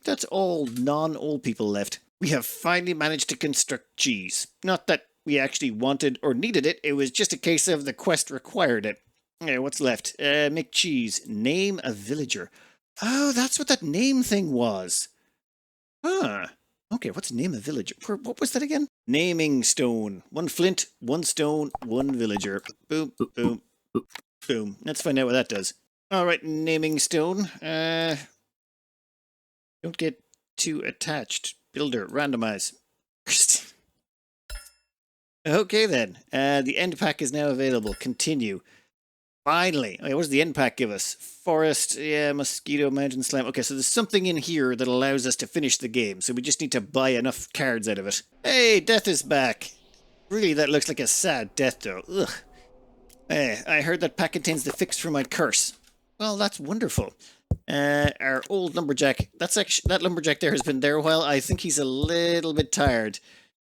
[SPEAKER 1] that's all non-old people left. We have finally managed to construct cheese. Not that we actually wanted or needed it. It was just a case of the quest required it. Okay, what's left? Make cheese. Name a villager. Oh, that's what that name thing was. Huh. Okay, what's name a villager? What was that again? Naming stone. One flint, one stone, one villager. Boom, boom, boom. Let's find out what that does. All right, naming stone. Don't get too attached. Builder, randomize. Okay then. The end pack is now available. Continue. Finally. Okay, what does the end pack give us? Forest, yeah, mosquito, mountain slime. Okay, so there's something in here that allows us to finish the game, so we just need to buy enough cards out of it. Hey, death is back. Really, that looks like a sad death, though. Ugh. Hey, I heard that pack contains the fix for my curse. Well, that's wonderful. Our old lumberjack, that lumberjack there has been there a while. I think he's a little bit tired.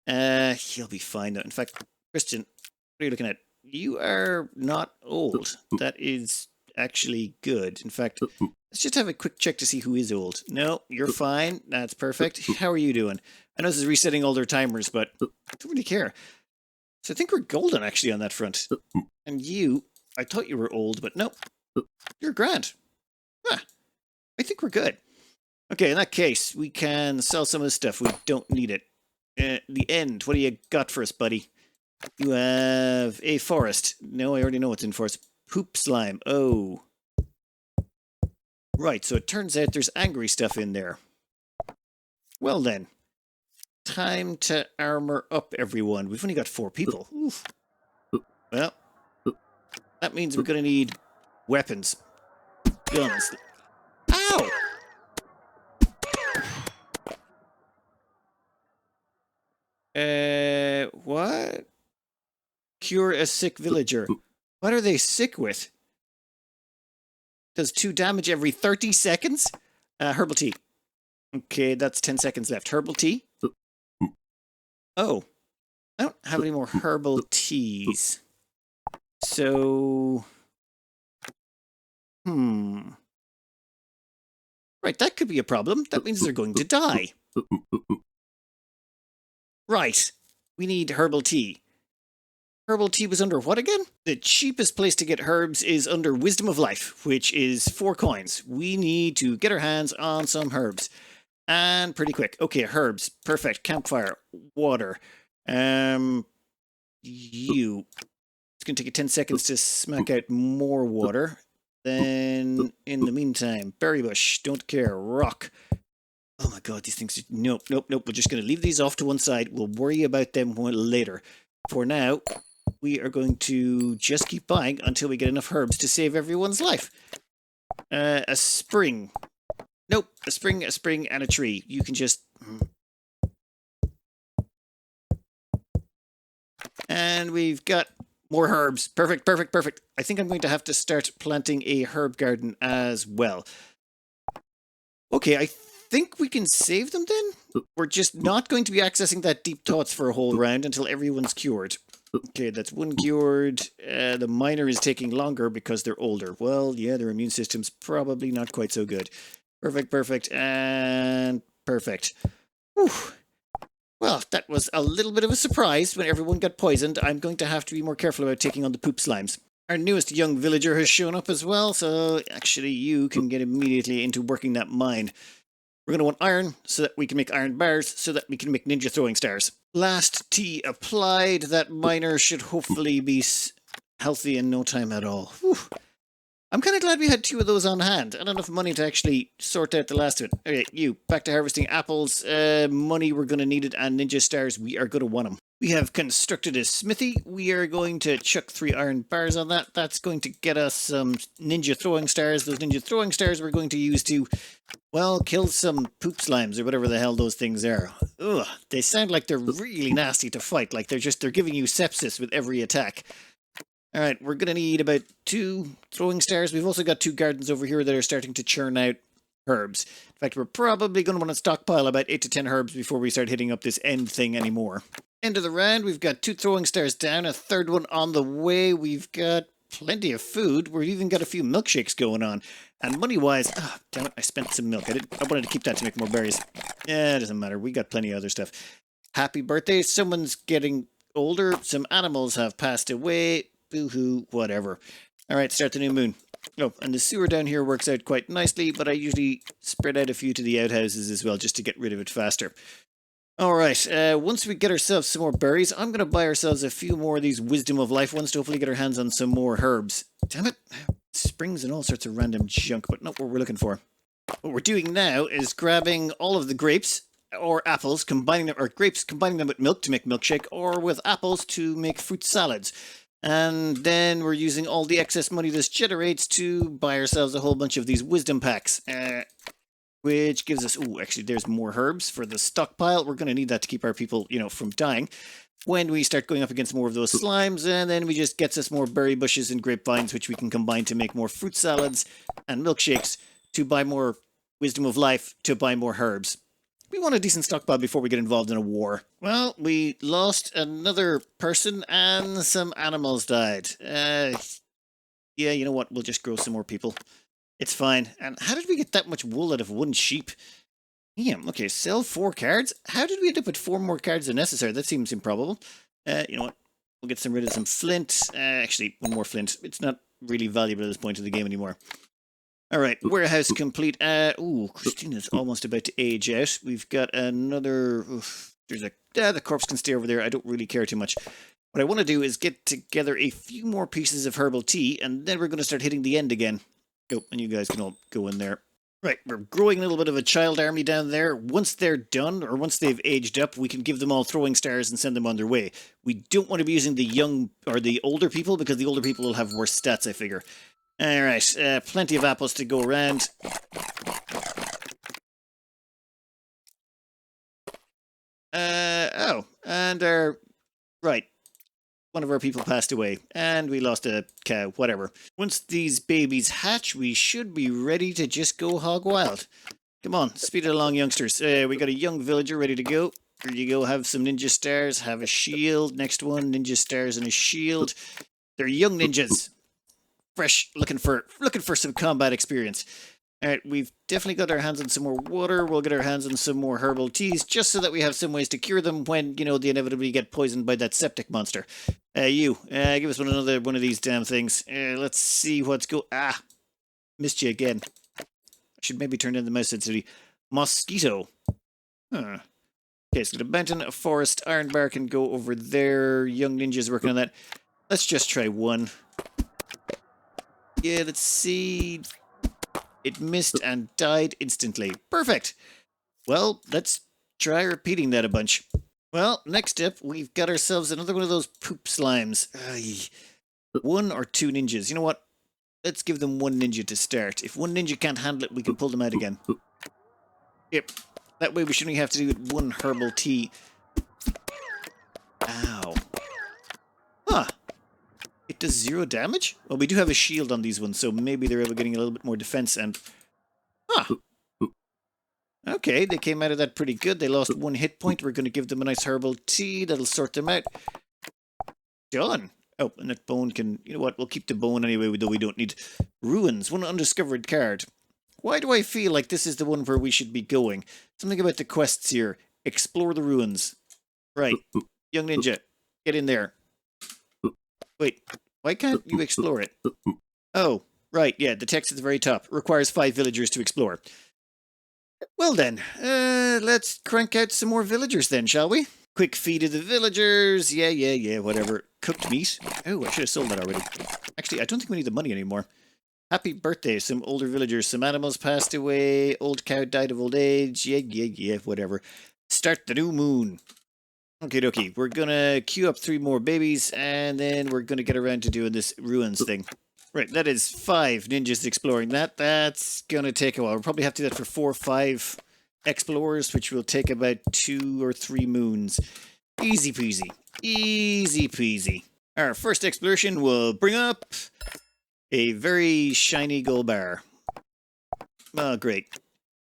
[SPEAKER 1] He'll be fine, though. In fact, Christian, what are you looking at? You are not old. That is actually good. In fact, let's just have a quick check to see who is old. No, you're fine. That's perfect. How are you doing? I know this is resetting all their timers, but I don't really care. So I think we're golden, actually, on that front. And you, I thought you were old, but no. You're grand. Ah, I think we're good. Okay, in that case, we can sell some of this stuff. We don't need it. The end. What do you got for us, buddy? You have a forest. No, I already know what's in forest. Poop slime. Oh. Right, so it turns out there's angry stuff in there. Well then. Time to armor up, everyone. We've only got 4 people. Oof. Well, that means we're going to need weapons. Guns. Ow! What? Cure a sick villager. What are they sick with? Does 2 damage every 30 seconds? Herbal tea. Okay, that's 10 seconds left. Herbal tea? Oh. I don't have any more herbal teas. So... Right, that could be a problem. That means they're going to die. Right. We need herbal tea. Herbal tea was under what again? The cheapest place to get herbs is under Wisdom of Life, which is 4 coins. We need to get our hands on some herbs. And pretty quick. Okay, herbs. Perfect. Campfire. Water. You. It's going to take you 10 seconds to smack out more water. Then, in the meantime, berry bush. Don't care. Rock. Oh my god, these things... Nope, nope, nope. We're just going to leave these off to one side. We'll worry about them later. For now, we are going to just keep buying until we get enough herbs to save everyone's life. A spring. Nope, a spring, and a tree. You can just... And we've got more herbs. Perfect, perfect, perfect. I think I'm going to have to start planting a herb garden as well. Okay, I think we can save them then? We're just not going to be accessing that deep thoughts for a whole round until everyone's cured. Okay, that's 1 cured. The miner is taking longer because they're older. Well, yeah, their immune system's probably not quite so good. Perfect, perfect, and perfect. Whew. Well, that was a little bit of a surprise when everyone got poisoned. I'm going to have to be more careful about taking on the poop slimes. Our newest young villager has shown up as well, so actually you can get immediately into working that mine. We're going to want iron so that we can make iron bars, so that we can make ninja throwing stars. Last tea applied. That miner should hopefully be healthy in no time at all. Whew. I'm kind of glad we had 2 of those on hand and enough money to actually sort out the last of it. Okay, you, back to harvesting apples. Money, we're going to need it, and ninja stars, we are going to want them. We have constructed a smithy. We are going to chuck 3 iron bars on that. That's going to get us some ninja throwing stars. Those ninja throwing stars we're going to use to, well, kill some poop slimes or whatever the hell those things are. Ugh, they sound like they're really nasty to fight. Like they're giving you sepsis with every attack. All right, we're going to need about 2 throwing stars. We've also got 2 gardens over here that are starting to churn out herbs. In fact, we're probably going to want to stockpile about 8 to 10 herbs before we start hitting up this end thing anymore. End of the round, we've got 2 throwing stars down, a 3rd one on the way. We've got plenty of food. We've even got a few milkshakes going on. And money-wise, damn it, I spent some milk. I wanted to keep that to make more berries. Yeah, it doesn't matter. We got plenty of other stuff. Happy birthday. Someone's getting older. Some animals have passed away. Boo-hoo, whatever. All right, start the new moon. Oh, and the sewer down here works out quite nicely, but I usually spread out a few to the outhouses as well, just to get rid of it faster. All right, once we get ourselves some more berries, I'm going to buy ourselves a few more of these Wisdom of Life ones to hopefully get our hands on some more herbs. Damn it, springs and all sorts of random junk, but not what we're looking for. What we're doing now is grabbing all of the grapes or apples, combining them, or grapes, combining them with milk to make milkshake, or with apples to make fruit salads. And then we're using all the excess money this generates to buy ourselves a whole bunch of these wisdom packs. Which gives us, ooh, actually there's more herbs for the stockpile. We're going to need that to keep our people, from dying when we start going up against more of those slimes. And then we just gets us more berry bushes and grapevines, which we can combine to make more fruit salads and milkshakes, to buy more wisdom of life, to buy more herbs. We want a decent stockpile before we get involved in a war. Well, we lost another person and some animals died. Yeah, you know what? We'll just grow some more people. It's fine. And how did we get that much wool out of one sheep? Damn, okay, sell 4 cards? How did we end up with 4 more cards than necessary? That seems improbable. You know what? We'll get rid of some flint. Actually, 1 more flint. It's not really valuable at this point of the game anymore. Alright, warehouse complete. Ooh, Christina's almost about to age out. We've got another... there's a... the corpse can stay over there. I don't really care too much. What I want to do is get together a few more pieces of herbal tea, and then we're going to start hitting the end again. Oh, and you guys can all go in there. Right, we're growing a little bit of a child army down there. Once they're done, or once they've aged up, we can give them all throwing stars and send them on their way. We don't want to be using the young, or the older people, because the older people will have worse stats, I figure. Alright, plenty of apples to go around. Oh, and right. One of our people passed away, and we lost a cow, whatever. Once these babies hatch, we should be ready to just go hog wild. Come on, speed it along, youngsters. We got a young villager ready to go. Here you go, have some ninja stars, have a shield. Next one, ninja stars and a shield. They're young ninjas. Fresh, looking for some combat experience. Alright, we've definitely got our hands on some more water. We'll get our hands on some more herbal teas, just so that we have some ways to cure them when, they inevitably get poisoned by that septic monster. Give us another one of these damn things. Let's see what's missed you again. I should maybe turn down the mouse sensitivity. Mosquito. Huh. Okay, so the mountain, a forest, iron bar can go over there. Young ninjas working on that. Let's just try one. Yeah, let's see... It missed and died instantly. Perfect! Well, let's try repeating that a bunch. Well, next up, we've got ourselves another one of those poop slimes. 1 or 2 ninjas. You know what? Let's give them 1 ninja to start. If 1 ninja can't handle it, we can pull them out again. Yep. That way we should only have to do 1 herbal tea. Ow. Huh. It does 0 damage? Well, we do have a shield on these ones, so maybe they're getting a little bit more defense and... Okay, they came out of that pretty good. They lost 1 hit point. We're going to give them a nice herbal tea. That'll sort them out. Done. Oh, and that bone can... You know what? We'll keep the bone anyway, though we don't need... Ruins. 1 undiscovered card. Why do I feel like this is the one where we should be going? Something about the quests here. Explore the ruins. Right. Young ninja, get in there. Wait, why can't you explore it? Oh, right, yeah, the text at the very top. Requires 5 villagers to explore. Well then, let's crank out some more villagers then, shall we? Quick feed of the villagers. Yeah, whatever. Cooked meat. Oh, I should have sold that already. Actually, I don't think we need the money anymore. Happy birthday, some older villagers. Some animals passed away. Old cow died of old age. Yeah, whatever. Start the new moon. Okie dokie, we're gonna queue up 3 more babies, and then we're gonna get around to doing this ruins thing. Right, that is 5 ninjas exploring that. That's gonna take a while. We'll probably have to do that for 4 or 5 explorers, which will take about 2 or 3 moons. Easy peasy. Easy peasy. Our first exploration will bring up a very shiny gold bar. Oh, great.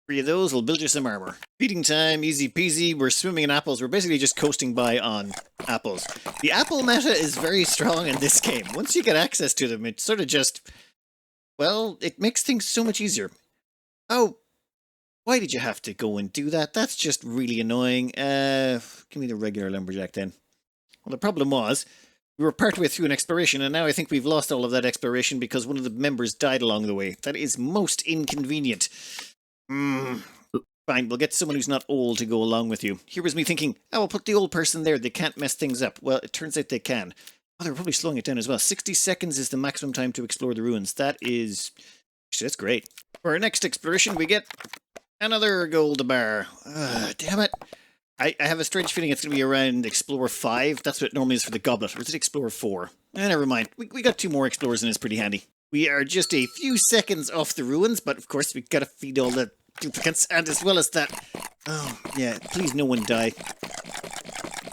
[SPEAKER 1] 3 of those will build you some armor. Feeding time, easy peasy. We're swimming in apples. We're basically just coasting by on apples. The apple meta is very strong in this game. Once you get access to them, it's sort of just... Well, it makes things so much easier. Oh, why did you have to go and do that? That's just really annoying. Give me the regular lumberjack then. Well, the problem was, We were partway through an exploration, and now I think we've lost all of that exploration because one of the members died along the way. That is most inconvenient. Fine, we'll get someone who's not old to go along with you. Here was me thinking, oh, we'll put the old person there. They can't mess things up. Well, it turns out they can. Oh, they're probably slowing it down as well. 60 seconds is the maximum time to explore the ruins. That is... Actually, that's great. For our next exploration, we get another gold bar. Damn it. I have a strange feeling it's going to be around Explorer 5. That's what it normally is for the Goblet. Or is it Explorer 4? Never mind. We got 2 more Explorers and it's pretty handy. We are just a few seconds off the ruins, but of course we've got to feed all the duplicates. And as well as that... Oh, yeah. Please no one die.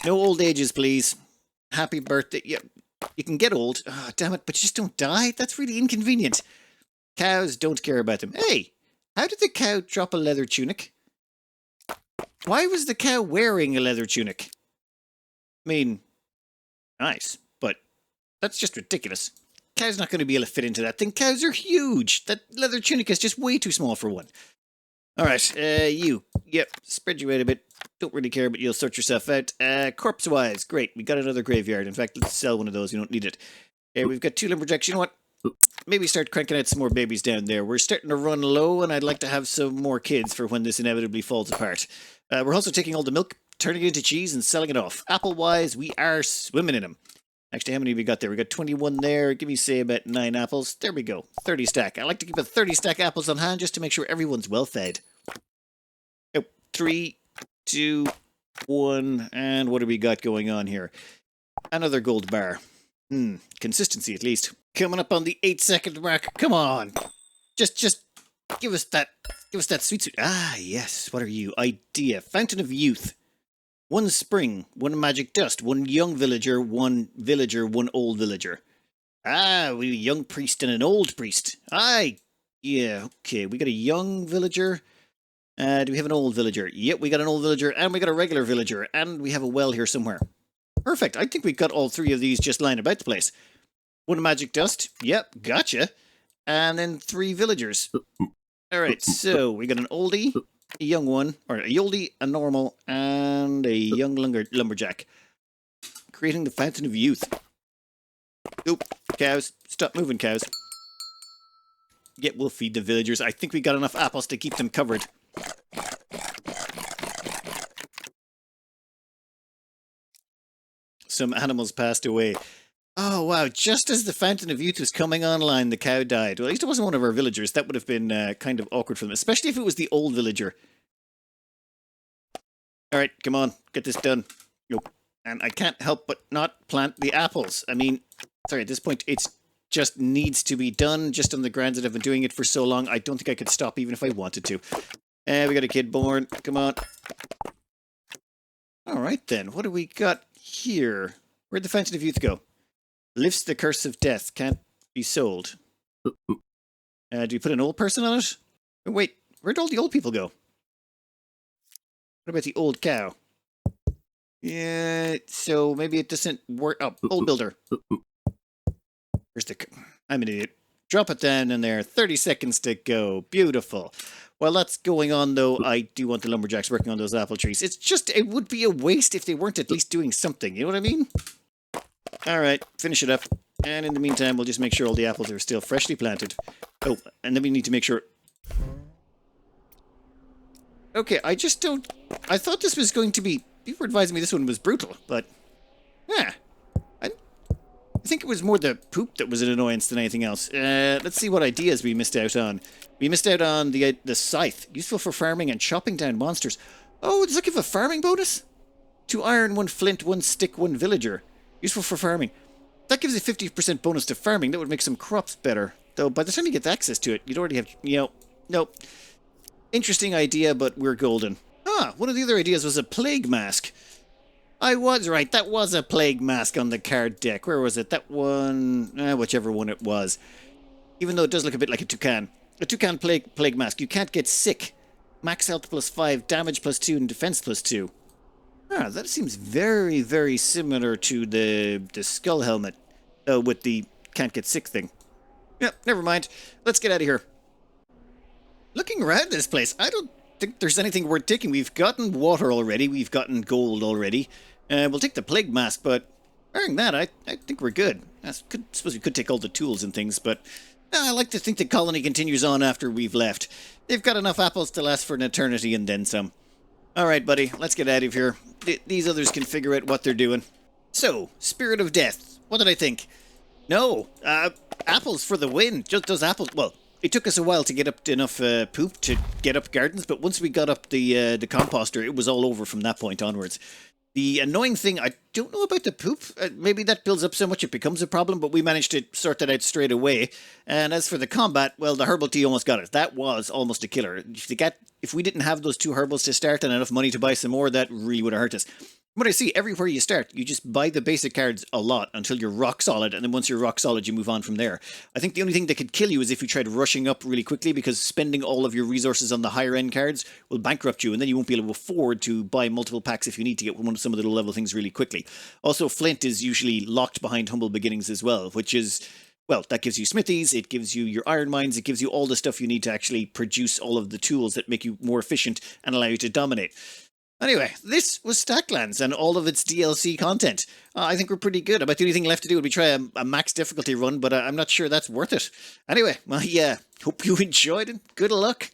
[SPEAKER 1] No old ages, please. Happy birthday. Yeah, you can get old. Oh, damn it, but you just don't die? That's really inconvenient. Cows, don't care about them. Hey, how did the cow drop a leather tunic? Why was the cow wearing a leather tunic? I mean, nice, but that's just ridiculous. Cow's not going to be able to fit into that thing. Cows are huge. That leather tunic is just way too small for one. All right, you. Yep, spread you out a bit. Don't really care, but you'll sort yourself out. Corpse-wise, great. We got another graveyard. In fact, let's sell one of those. You don't need it. We've got 2 lumberjacks. You know what? Maybe start cranking out some more babies down there. We're starting to run low, and I'd like to have some more kids for when this inevitably falls apart. We're also taking all the milk, turning it into cheese, and selling it off. Apple-wise, we are swimming in them. Actually, how many have we got there? We got 21 there. Give me, say, about 9 apples. There we go. 30 stack. I like to keep a 30 stack apples on hand just to make sure everyone's well fed. Oh, 3, 2, 1, and what do we got going on here? Another gold bar. Consistency at least. Coming up on the 8-second mark. Come on. Just give us that sweet. Ah, yes. What are you? Idea. Fountain of Youth. 1 spring, 1 magic dust, 1 young villager, 1 villager, 1 old villager. Ah, we have a young priest and an old priest. Aye. Yeah, okay. We got a young villager. Do we have an old villager? Yep, we got an old villager and we got a regular villager. And we have a well here somewhere. Perfect. I think we've got all 3 of these just lying about the place. 1 magic dust. Yep, gotcha. And then 3 villagers. Alright, so we got an oldie, a young one, or a oldie, a normal, and a young lumberjack. Creating the Fountain of Youth. Oop, cows. Stop moving, cows. Yep, we'll feed the villagers. I think we got enough apples to keep them covered. Some animals passed away. Oh, wow. Just as the Fountain of Youth was coming online, the cow died. Well, at least it wasn't one of our villagers. That would have been kind of awkward for them, especially if it was the old villager. All right, come on. Get this done. Nope. And I can't help but not plant the apples. I mean, sorry, at this point, it just needs to be done, just on the grounds that I've been doing it for so long. I don't think I could stop even if I wanted to. We got a kid born. Come on. All right, then. What do we got here? Where'd the Fountain of Youth go? Lifts the curse of death. Can't be sold. Do you put an old person on it? Oh, wait, where'd all the old people go? What about the old cow? Yeah, so maybe it doesn't work. Oh, old builder. Where's the... I'm an idiot. Drop it down in there. 30 seconds to go. Beautiful. While that's going on, though, I do want the lumberjacks working on those apple trees. It's just, it would be a waste if they weren't at least doing something. You know what I mean? All right, finish it up. And in the meantime, we'll just make sure all the apples are still freshly planted. Oh, and then we need to make sure... Okay, I just don't... I thought this was going to be... People were advising me this one was brutal, but... Yeah. I think it was more the poop that was an annoyance than anything else. Let's see what ideas we missed out on. We missed out on the scythe. Useful for farming and chopping down monsters. Oh, does that give a farming bonus? 2 iron, 1 flint, 1 stick, 1 villager. Useful for farming. That gives a 50% bonus to farming. That would make some crops better. Though by the time you get access to it, you'd already have... You know, nope. Interesting idea, but we're golden. Ah, one of the other ideas was a plague mask. I was right. That was a plague mask on the card deck. Where was it? That one... whichever one it was. Even though it does look a bit like a toucan. A toucan plague mask. You can't get sick. Max health +5, damage +2, and defense +2. Ah, that seems very, very similar to the skull helmet. With the can't get sick thing. Yeah, never mind. Let's get out of here. Looking around this place, I don't think there's anything worth taking. We've gotten water already. We've gotten gold already. We'll take the plague mask, but Barring that, I think we're good. Suppose we could take all the tools and things, but I like to think the colony continues on after we've left. They've got enough apples to last for an eternity and then some. All right, buddy, let's get out of here. These others can figure out what they're doing. So, Spirit of Death. What did I think? No, apples for the win. Just those apples. Well, it took us a while to get up to enough poop to get up gardens, but once we got up the composter, it was all over from that point onwards. The annoying thing, I don't know about the poop. Maybe that builds up so much it becomes a problem, but we managed to sort that out straight away. And as for the combat, well, the herbal tea almost got us. That was almost a killer. If we didn't have those 2 herbals to start and enough money to buy some more, that really would have hurt us. What I see, everywhere you start, you just buy the basic cards a lot until you're rock solid, and then once you're rock solid, you move on from there. I think the only thing that could kill you is if you tried rushing up really quickly, because spending all of your resources on the higher end cards will bankrupt you, and then you won't be able to afford to buy multiple packs if you need to get some of the low level things really quickly. Also, Flint is usually locked behind Humble Beginnings as well, which is... well, that gives you smithies, it gives you your iron mines, it gives you all the stuff you need to actually produce all of the tools that make you more efficient and allow you to dominate. Anyway, this was Stacklands and all of its DLC content. I think we're pretty good. About the only thing left to do would be try a max difficulty run, but I'm not sure that's worth it. Anyway, well, yeah, hope you enjoyed it. Good luck.